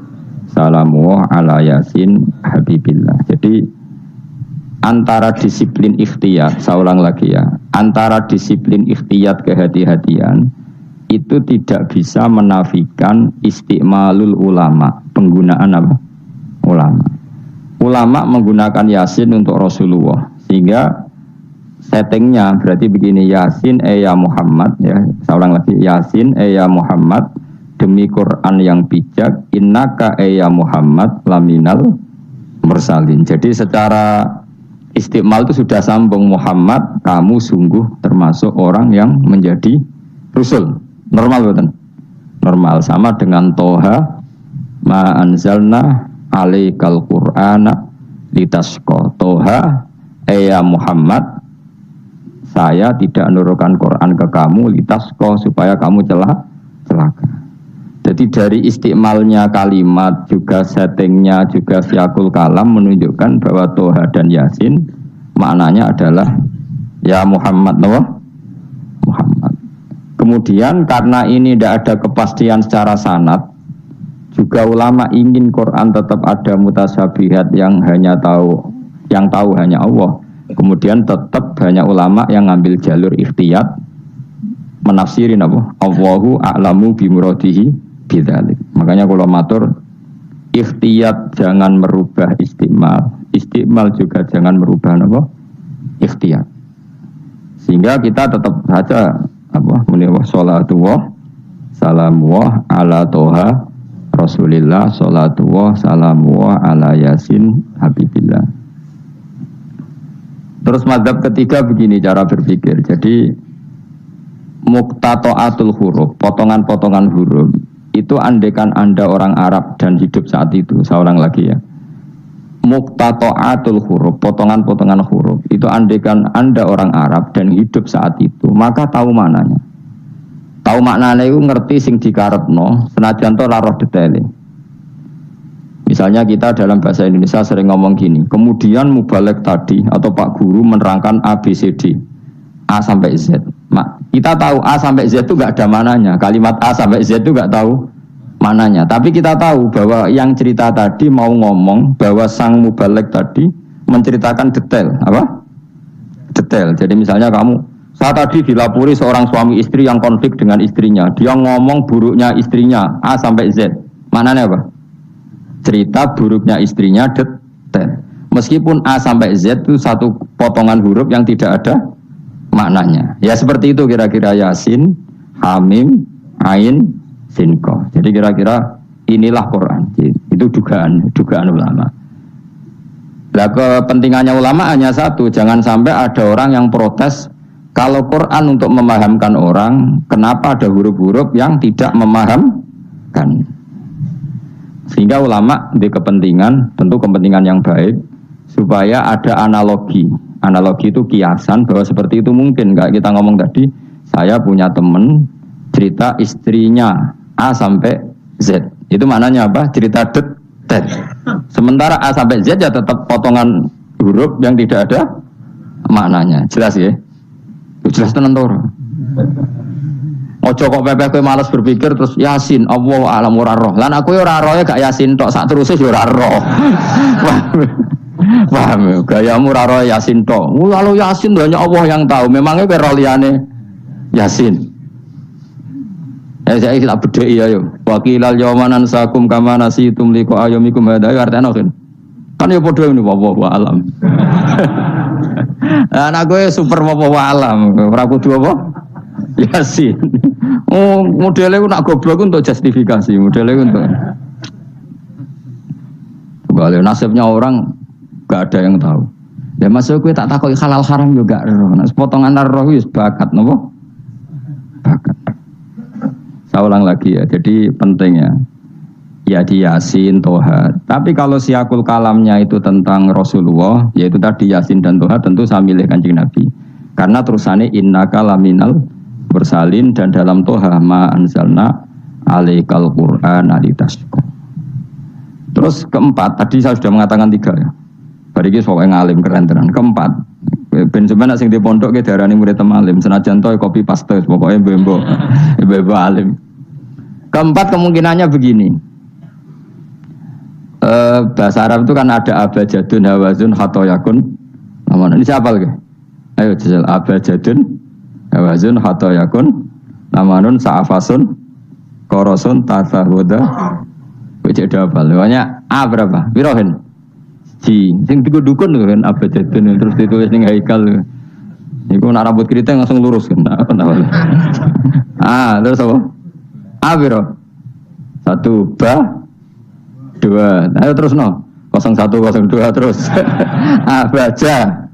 salamullah ala yasin habibillah. Jadi antara disiplin ikhtiyat, saya ulang lagi ya, antara disiplin ikhtiyat kehati-hatian itu tidak bisa menafikan istiqmalul ulama, penggunaan apa? Ulama. Ulama menggunakan Yasin untuk Rasulullah, sehingga settingnya berarti begini, Yasin ya Muhammad ya, saya ulang lagi, Yasin ya Muhammad demi Quran yang bijak, innaka ya Muhammad laminal mursalin. Jadi secara istiqmal itu sudah sambung, Muhammad kamu sungguh termasuk orang yang menjadi Rasul. Normal betul? Normal, sama dengan Toha ma anzalna alaikal qur'ana litasqa. Toha ya Muhammad saya tidak menurunkan Quran ke kamu litasqa supaya kamu celaka. Jadi dari istiqmalnya kalimat juga settingnya juga siakul kalam menunjukkan bahwa Toha dan Yasin maknanya adalah ya Muhammad Muhammad. Kemudian karena ini tidak ada kepastian secara sanad, juga ulama ingin Quran tetap ada mutasyabihat yang tahu hanya Allah. Kemudian tetap banyak ulama yang ngambil jalur ikhtiyat menafsirin apa? Allahu a'lamu bi muradihi bidzalik. Makanya kalau matur ikhtiyat jangan merubah istiqmal, istiqmal juga jangan merubah apa? Ikhtiyat. Sehingga kita tetap saja apa? Menewah salatullah salamullah ala toha rasulillah salatullah salamullah ala yasin habibillah. Terus mazhab ketiga begini cara berpikir. Jadi muqtata'atul huruf, potongan-potongan huruf itu andekan Anda orang Arab dan hidup saat itu, saya ulang lagi ya. Muqtata'atul huruf, potongan-potongan huruf itu andekan Anda orang Arab dan hidup saat itu, maka tahu mananya. Tahu maknanya itu ngerti sing dikarepno, senajan to lara detaile. Misalnya kita dalam bahasa Indonesia sering ngomong gini, kemudian mubalek tadi atau Pak Guru menerangkan ABCD A sampai Z. Kita tahu A sampai Z itu gak ada mananya, kalimat A sampai Z itu gak tahu mananya. Tapi kita tahu bahwa yang cerita tadi mau ngomong bahwa sang mubalek tadi menceritakan detail, apa? Detail. Jadi misalnya saya tadi dilapori seorang suami istri yang konflik dengan istrinya. Dia ngomong buruknya istrinya A sampai Z. Mananya apa? Cerita buruknya istrinya detail. Meskipun A sampai Z itu satu potongan huruf yang tidak ada maknanya. Ya seperti itu kira-kira Yasin, Hamim, Ain, sinko. Jadi kira-kira inilah Quran. Itu dugaan ulama. Nah, kepentingannya ulama hanya satu, jangan sampai ada orang yang protes kalau Quran untuk memahamkan orang, kenapa ada huruf-huruf yang tidak memahamkan? Sehingga ulama di kepentingan, tentu kepentingan yang baik, supaya ada analogi. Analogi itu kiasan bahwa seperti itu mungkin. Kayak kita ngomong tadi, saya punya teman cerita istrinya A sampai Z. Itu maknanya apa? Cerita detail. Sementara A sampai Z ya tetap potongan huruf yang tidak ada maknanya. Jelas ya? Jelas tenan to. Ojo kok pepe kowe males berpikir terus Yasin Allah alam ora roh. Lan aku ya ora roh gak Yasin tok, sak teruse ya ora roh. Paham, gayamu ora roh Yasin tok. Kalau Yasin hanya Allah yang tahu. Memangnya kowe roh liyane Yasin. Saya tak bedheki ayo. Wakilal yaumanan sakum kama nasitum liqa ayyamikum hadza artine kan ya padha ngene wallahu alam. Anak gue super wallahu alam, ora kudu apa? Yasin. Oh, modelnya ku nak goblok untuk justifikasi, modelnya untuk. Balik nasibnya orang gak ada yang tahu. Ya masuk gue tak takoki halal haram juga roh. Nah, potongan roh wis bakat napa? Bakat. Saya ulang lagi ya, jadi pentingnya ya di Yasin, Toha. Tapi kalau siakul kalamnya itu tentang Rasulullah, yaitu tadi Yasin dan Toha, tentu saya milih Kanjeng Nabi. Karena terusannya innaka laminal bersalin dan dalam Toha ma anzalna alaikal Qur'an alitasqa. Terus keempat, tadi saya sudah mengatakan 3 ya. Bariki pokoknya ngalim keren tenan. Keempat, ben sampeyan sing di pondok ke darani murid alim, senajan to kopi paste pokoknya bembo alim. Keempat kemungkinannya begini. Bahasa Arab itu kan ada abajadun, hawazun, khatoyakun. Ini siapa lagi? Ayo jajal abajadun, hawazun, khatoyakun, namanun, sa'afasun, korosun, tatahuda. Wajah apa? Pokoknya A berapa? Birohin. Sing dukun kan abajadun terus ditulis ning haikal. Iku nak rambut keriting langsung lurus kan. Terus apa? A biro. 1 ba 2. Ayo terus no. 01 02 terus. Abaja.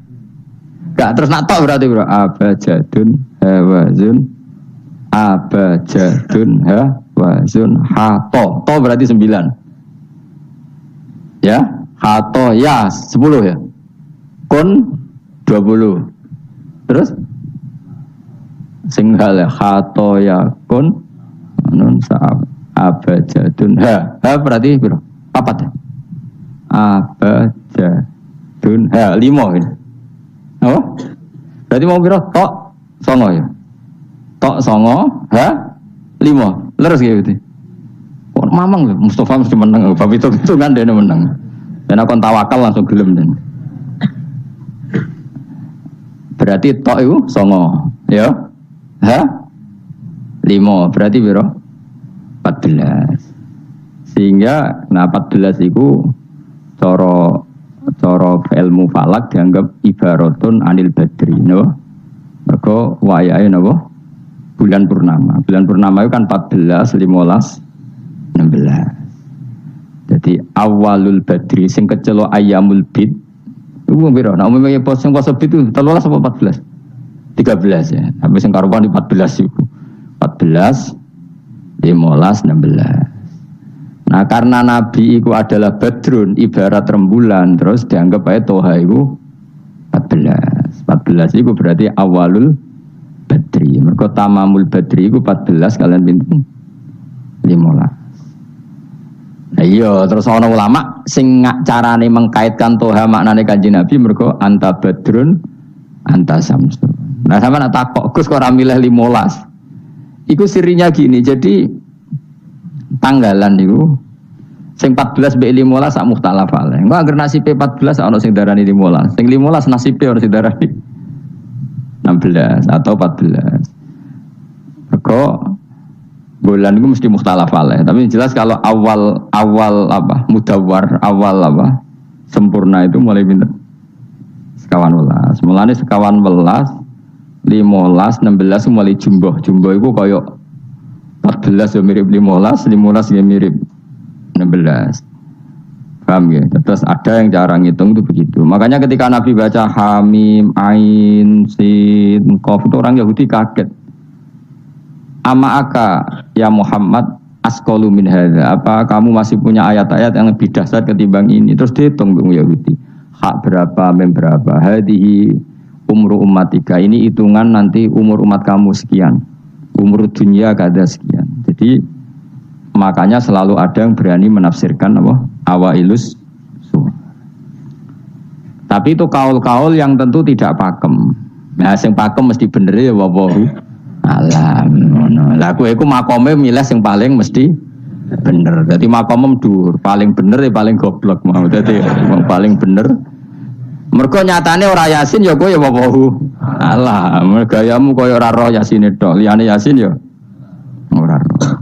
Gak terus nak tok berarti bro. Abajadun hawazun abajadun hawazun hato. To berarti 9. Ya, hato ya 10 ya. Kun 20. Terus singhal ya hato ya kun nun sa'ab abajadun berarti biro 4 ya abajadun 5 ini apa? Berarti mau biro tok songo ya tok songo 5 leres gitu kok mamang Mustafa mesti menang bab itu kan dia menang dan aku tawakal langsung gelem dan berarti tok itu songo ya 5 berarti biro 14. Sehingga 14 itu cara ilmu falak dianggap ibaratun anil badri no. Mergo wayahe napa? Bulan purnama. Bulan purnama itu kan 14, 15, 16. Jadi awalul badri sing kecelo ayamul bid. Iku piro? Nek umumnya poso bid itu 13 apa 14? 13 ya. Sampai sing karuan di 14 iku. 14 15, 16. Nah karena Nabi itu adalah badrun ibarat rembulan terus dianggap aja Toha itu 14. 14 itu berarti awalul badri. Mereka tamamul badri itu 14 kalian pinten 15. Nah iya terus ana ulama sing carane mengkaitkan Toha maknane Kanjeng Nabi mereka anta badrun anta samsun. Nah sama nak takok Gus kok ora milih 15. Iku sirinya gini, jadi tanggalan itu sing 14 mbek 15 sak mukhtalaf ale. Engko anggere nasibe 14 ana sing darani 15. Sing 15 nasibe ana sing darani 16 atau 14. Mergo bulan itu mesti mukhtalaf ale. Tapi jelas kalau awal apa? Mudawwar, awal apa? Sempurna itu mulai pinter. Sekawan welas. Mulane sekawan welas 15, 16 mulai jumbo. Jumbo itu koyok 14 ya mirip 15, 15 ya mirip 16. Paham ya? Terus ada yang cara ngitung itu begitu. Makanya ketika Nabi baca Hamim, Ain, Sin, Qaf itu orang Yahudi kaget. Ama aka ya Muhammad asqalu min hadza. Apa kamu masih punya ayat-ayat yang lebih dahsyat ketimbang ini? Terus dihitung Yahudi. Hak berapa, mem berapa? Hadihi umru ummatika. Ini hitungan nanti umur umat kamu sekian. Umur dunia kada sekian. Jadi makanya selalu ada yang berani menafsirkan apa? Awailus surah. Tapi itu kaul-kaul yang tentu tidak pakem. Nah, sing pakem mesti bener ya wallahu alam. Lah kowe iku makome milih sing paling mesti bener. Dadi makome dhuwur, paling bener ya paling goblok mau. Dadi wong paling bener. Mergo nyatane ora Yasin ya kowe ya wallahu alam. Gayamu koyo ora roh Yasine tok, liyane Yasin ya ora roh.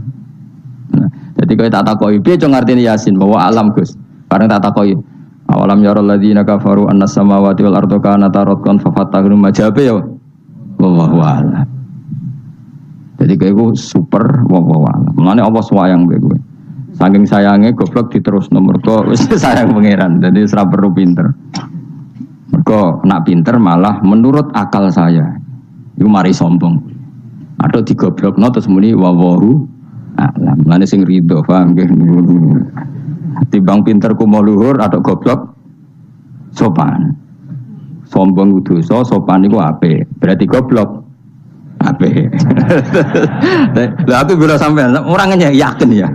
Jadi kalau tak takoki piye cung artine Yasin bahwa alam Gus. Bareng tak takoki awalam yarul ladzina kafaru annas samawati wal ardu kanata ratqan fafatahnu majabe ya. Wallahu a'lam. Jadi kowe super wallahu a'lam. Mulane apa sayang kowe. Saking sayange goblok diterusno mergo wis sayang pangeran. Jadi ora perlu pinter. Mergo nak pinter malah menurut akal saya. Iku mari sombong. Atau digoblokno terus muni wallahu alam, mana sing ridho, paham nggih? Timbang pinter ku mau luhur atau goblok sopan. Sombong dosa, sopan iku apik. Berarti goblok apik. Lah aku bila sampean orangnya yakin ya.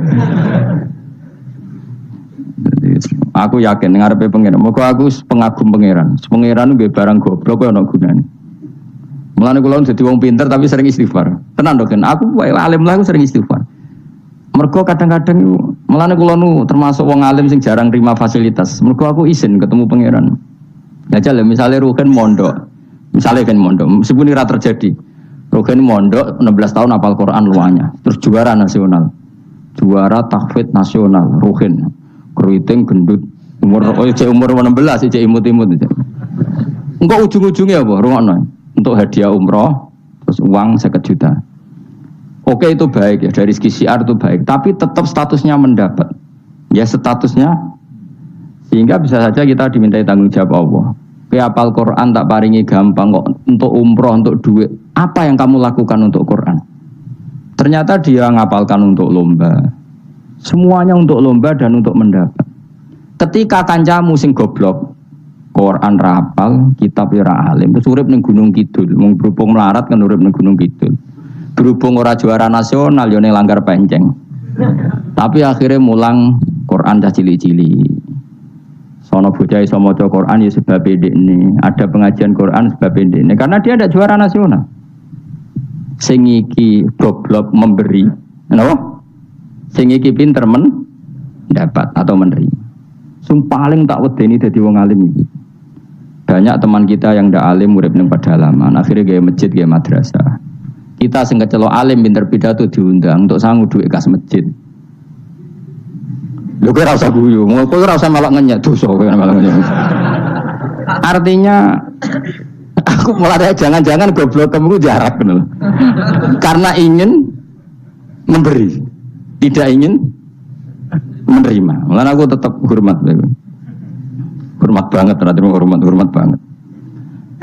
Aku yakin ngarepe pangeran. Moga aku pengagum pangeran. Pangeran nggih barang goblok kok ana gunane. Mulane kula dadi wong pinter tapi sering istighfar. Tenan to kan? Aku alim lah aku sering istighfar. Mergo kadang-kadang melane kula nu termasuk wong alim sing jarang terima fasilitas. Mergo aku izin ketemu pangeran. Ya jale misale Ruhin mondok. Misale kan mondok, meskipun ora terjadi. Ruhin mondok 16 tahun hafal Quran luanya, terus juara nasional. Juara tahfidz nasional Ruhin. Keriting gendut umur umur 16 cek imut-imut. Engko ujung-ujungnya apa? Rungokno. Untuk hadiah umroh terus uang 50 juta. Oke itu baik ya, dari segi syiar itu baik, tapi tetap statusnya mendapat. Ya statusnya, sehingga bisa saja kita dimintai tanggung jawab Allah. Hafal Quran tak paringi gampang kok, untuk umroh, untuk duit. Apa yang kamu lakukan untuk Quran? Ternyata dia ngapalkan untuk lomba. Semuanya untuk lomba dan untuk mendapat. Ketika kancamu sing goblok, Quran rapal, kitab ora alim, terus urip ning Gunung Kidul, mung berhubung melarat kan urip ning Gunung Kidul. Berhubung ora juara nasional yo ning Langgar Penceng. Tapi akhirnya mulang Quran dah cili-cili. Sono bocah iso maca Quran ya sebab ndekne. Ada pengajian Quran sebab ndekne karena dia ada juara nasional. Sing iki goblok memberi, napa? Sing iki pinter mendapat atau menerima. Sing paling tak wedeni dadi wong alim iki. Banyak teman kita yang ndak alim urip ning pedalaman, akhirnya gawe masjid, gawe madrasah. Kita sing kecelok alim pinter pidato diundang untuk sangu duit kas masjid. Lho kowe ora usah guyu, kowe ora usah malah ngenyek dosa kowe malah ngenyek. Artinya aku mulai jangan-jangan goblok kamu jarak bener. Karena ingin memberi, tidak ingin menerima. Mulane aku tetap hormat. Hormat banget, ternyata hormat banget.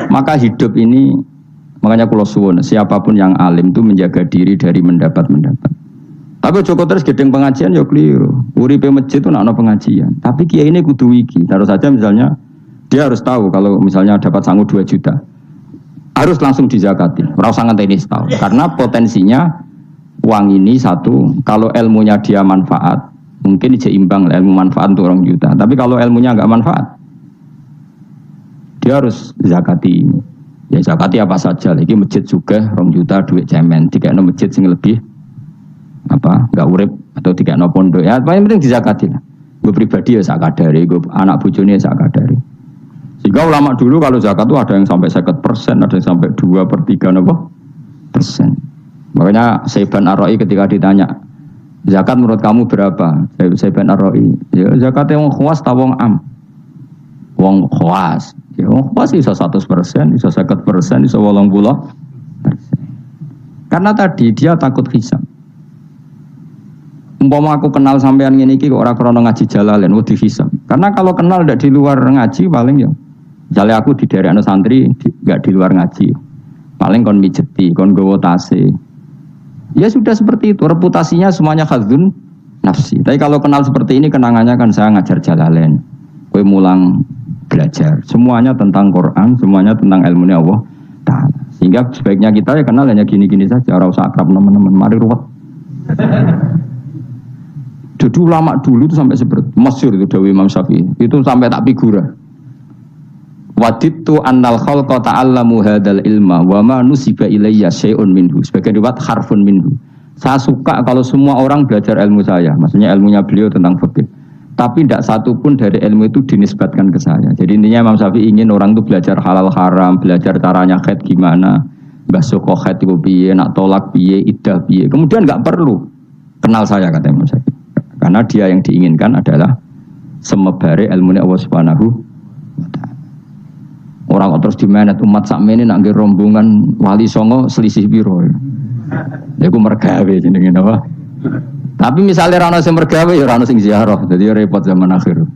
Maka hidup ini, makanya kula suwun, siapapun yang alim itu menjaga diri dari mendapat. Tapi Joko terus gedeng pengajian ya keliru. Uripe masjid itu ana pengajian. Tapi kiai ini kudu wiki. Taruh saja misalnya dia harus tahu kalau misalnya dapat sangu 2 juta. Harus langsung dizakati. Ora usah ngenteni setahun. Karena potensinya uang ini satu, kalau ilmunya dia manfaat, mungkin seimbang ilmu manfaat untuk 2 juta. Tapi kalau ilmunya enggak manfaat, dia harus zakati ini. Ya zakati apa saja. Lagi masjid juga 2 juta duit cemen. Dikene masjid sing lebih enggak urip atau dikene pondok. Ya paling penting dizakati lah. Gue pribadi ya sak kadare, gue anak bojone sak kadare. Sehingga ulama dulu kalau zakat itu ada yang sampai 50%, ada yang sampai 2/3%. Makanya Saiban Ar-Ra'i ketika ditanya, zakat menurut kamu berapa? Saiban Ar-Ra'i, ya zakatnya wong khawas ta wong am? Wong khawas. Ya wong khawas iso 100%, iso 50%, iso 80%. Karena tadi dia takut hisab. Umpama aku kenal sampean ngene iki kok ora krana ngaji Jalalain wedi hisab. Karena kalau kenal ndak di luar ngaji paling ya misalnya aku di daerah santri enggak di luar ngaji. Paling kon mijeti, kon gowo tase. Ya sudah seperti itu, reputasinya semuanya khadzun nafsi. Tapi kalau kenal seperti ini kenangannya kan saya ngajar Jalalain. Kowe mulang belajar, semuanya tentang Quran, semuanya tentang ilmunya Allah Ta'ala. Sehingga sebaiknya kita ya kenal hanya gini-gini saja, ora usah akrab teman-teman, mari ruwet. Jadi ulama dulu itu sampai seperti masyhur itu Dawi Imam Syafi'i, itu sampai tak figura. Waditu annal khalqa ta'allamu hadzal ilma wa ma nusiba ilayya syai'un minhu. Sebagian riwayat harfun minhu. Saya suka kalau semua orang belajar ilmu saya, maksudnya ilmunya beliau tentang fikih. Tapi tidak satu pun dari ilmu itu dinisbatkan ke saya. Jadi intinya Imam Syafi'i ingin orang itu belajar halal haram, belajar caranya haid gimana, basuh haid itu piye, nak tolak piye, iddah piye. Kemudian enggak perlu kenal saya, kata Imam Syafi'i. Karena dia yang diinginkan adalah semebare ilmunya Allah Subhanahu wa ta'ala. Orang kok terus dimenet umat sakmene nak nggih rombongan wali songo selisih piro. Ya ku mergawe jenenge apa? Tapi misalnya rano sing mergawe ya rano sing ziarah, jadi repot zaman akhir.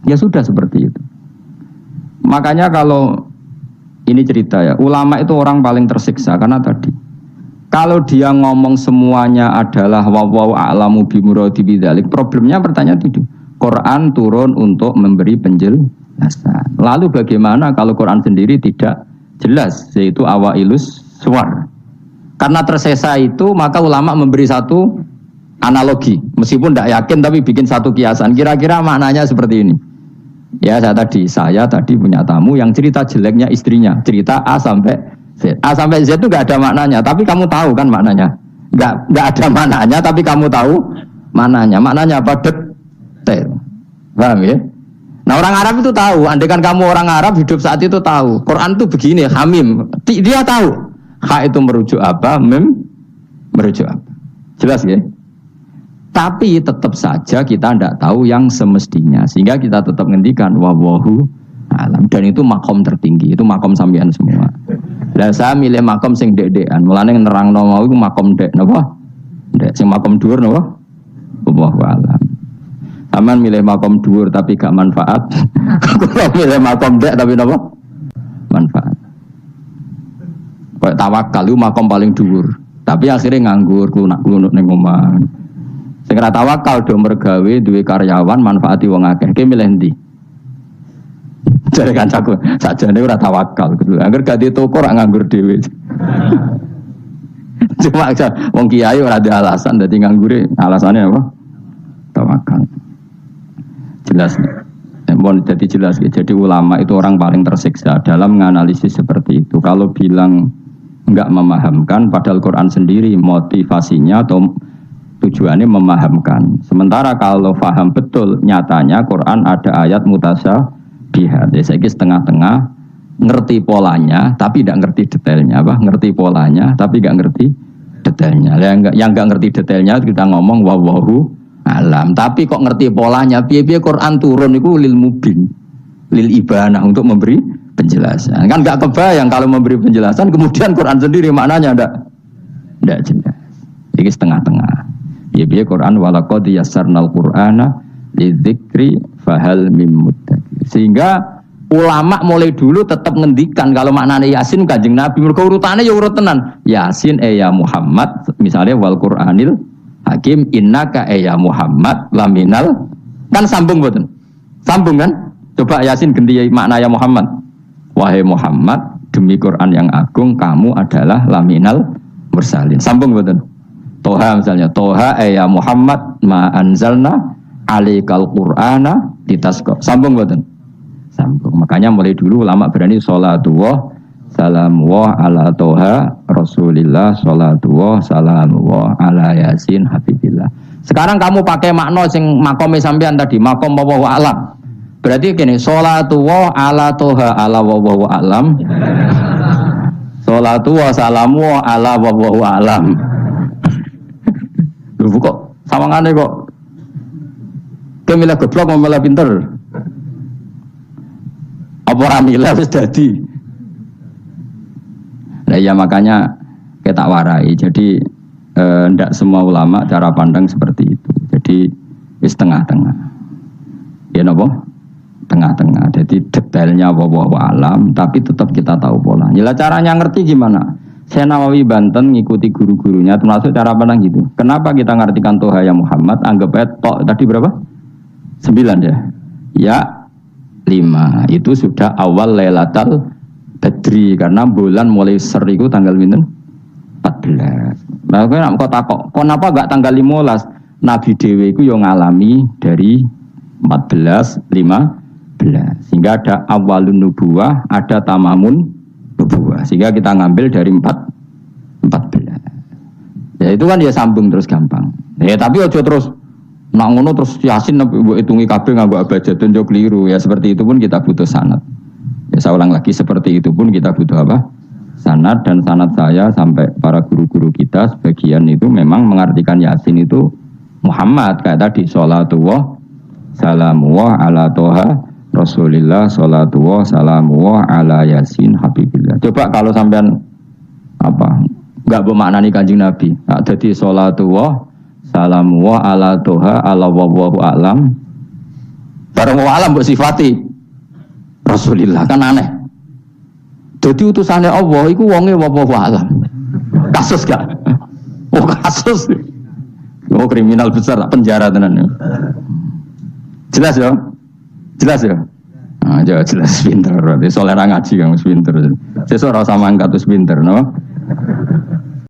Ya sudah seperti itu. Makanya kalau ini cerita ya, ulama itu orang paling tersiksa karena tadi kalau dia ngomong semuanya adalah wallahu a'lamu bimuradi bidzalik, problemnya pertanyaan itu. Quran turun untuk memberi penjelasan. Lalu bagaimana kalau Quran sendiri tidak jelas, yaitu awailus suwar. Karena tersesa itu maka ulama memberi satu analogi, meskipun tidak yakin tapi bikin satu kiasan. Kira-kira maknanya seperti ini. Ya saya tadi punya tamu yang cerita jeleknya istrinya, cerita A sampai Z. A sampai Z itu nggak ada maknanya, tapi kamu tahu kan maknanya. Nggak ada maknanya, tapi kamu tahu maknanya. Maknanya apa? Detail. Paham ya? Nah orang Arab itu tahu. Andaikan kamu orang Arab hidup saat itu tahu. Quran itu begini, hamim. Dia tahu. Ha itu merujuk apa? Mem merujuk apa? Jelas ya? Tapi tetap saja kita tidak tahu yang semestinya. Sehingga kita tetap ngendikan wallahu alam. Dan itu makom tertinggi. Itu makom sampean semua. Dan saya milih makom sing dek-dekan. Mulane nerangno mau iku makom dek napa? Dek sing makom dhuwur napa? Wallahu alam. Aman milih makom dhuwur tapi gak manfaat. Kalau milih makom dek tapi napa? Manfaat. Kayak tawakal itu makom paling dhuwur. Tapi akhirnya nganggur, klunak-klunuk ning omah. Sing ora tawakal do mergawe duwe karyawan manfaati wong akeh. Ki milih ndi? Jare kancaku, sakjane ora tawakal gitu. Angger gak di toko ora nganggur dhewe. Cuma wong kiai ora ada alasan dadi nganggure, alasannya apa? Tawakal. Jelas nih. Jadi jelas ya. Jadi ulama itu orang paling tersiksa dalam menganalisis seperti itu. Kalau bilang enggak memahamkan, padahal Quran sendiri motivasinya atau tujuannya memahamkan. Sementara kalau paham betul, nyatanya Quran ada ayat mutasyabihat. Ya saya setengah-tengah ngerti polanya, tapi tidak ngerti detailnya. Apa? Ngerti polanya, tapi tidak ngerti detailnya. Yang nggak ngerti detailnya kita ngomong wallahu alam. Tapi kok ngerti polanya? Piye-piye Quran turun itu lil mubin, lil ibanah untuk memberi penjelasan. Kan nggak kebayang kalau memberi penjelasan, kemudian Quran sendiri maknanya tidak jelas. Jadi setengah-tengah. Piye-piye Quran walaqad yassarnal Qur'ana lidzikri fahal mim muddakir. Sehingga ulama mulai dulu tetap ngendikan kalau maknanya Yasin Kanjeng Nabi, mergo urutane ya urut tenan. Yasin ya Muhammad, misalnya wal Qur'anil Hakim innaka ya Muhammad laminal, kan sambung mboten? Sambung kan? Coba Yasin ganti makna ya Muhammad. Wahai Muhammad, demi Quran yang agung kamu adalah laminal mursalin. Sambung mboten? Toha misalnya, Toha ya Muhammad ma anzalna alaikal Qur'ana litasqa. Sambung mboten? Sambung. Makanya mulai dulu ulama berani sholatullah salamullah ala Toha Rasulillah sholatullah salamullah ala Yasin Habibillah. Sekarang kamu pakai makna sing makome sampean tadi, makom wallahu alam. Berarti gini, sholatullah ala Toha ala wallahu alam. Sholatullah salamullah ala wallahu alam. Lho kok sawangane kok kemilah goblok mau malah pinter. Apa ora milah wis dadi. Nah ya makanya kita warai. Jadi ndak semua ulama cara pandang seperti itu. Jadi wis tengah-tengah. Ya napa? Tengah-tengah. Jadi detailnya wallahu alam, tapi tetap kita tahu pola. Lah caranya ngerti gimana? Saya Nawawi Banten ngikuti guru-gurunya termasuk cara pandang gitu. Kenapa kita ngartikan Toha ya Muhammad? Anggap aja tok tadi berapa? 9 ya. Ya 5. Itu sudah awal Lailatul Badri karena bulan mulai ser itu tanggal pinten? 14. Nah, kok takok, kenapa enggak tanggal 15? Nabi Dewi itu yang ngalami dari 14, 15. Sehingga ada awalun nubuwah, ada tamamun nubuwah. Sehingga kita ngambil dari 14. Ya itu kan dia sambung terus gampang. Ya tapi aja terus nak ngono terus Yasin mbok hitungi kabeh nganggo abjad tunjuk keliru. Ya seperti itu pun kita butuh sanad. Ya saya ulang lagi seperti itu pun kita butuh apa? Sanad, dan sanad saya sampai para guru-guru kita sebagian itu memang mengartikan Yasin itu Muhammad kayak tadi sholatullah salamullah ala toha Rasulillah sholatullah salamullah ala Yasin Habibillah. Coba kalau sampean apa enggak bermaknani Kanjeng Nabi. Nah, jadi sholatullah salamullah ala toha ala wallahu alam. Bareng wa alam mbok sifati Rasulillah kan aneh. Jadi utusannya Allah itu wonge wallahu alam. Kasus gak? Oh kasus. Oh kriminal besar penjara tenan. Jelas ya? Jelas ya? Ah jelas pinter. Berarti soleh ngaji kamu pinter. Sesuk ora sama angkat pinter, no?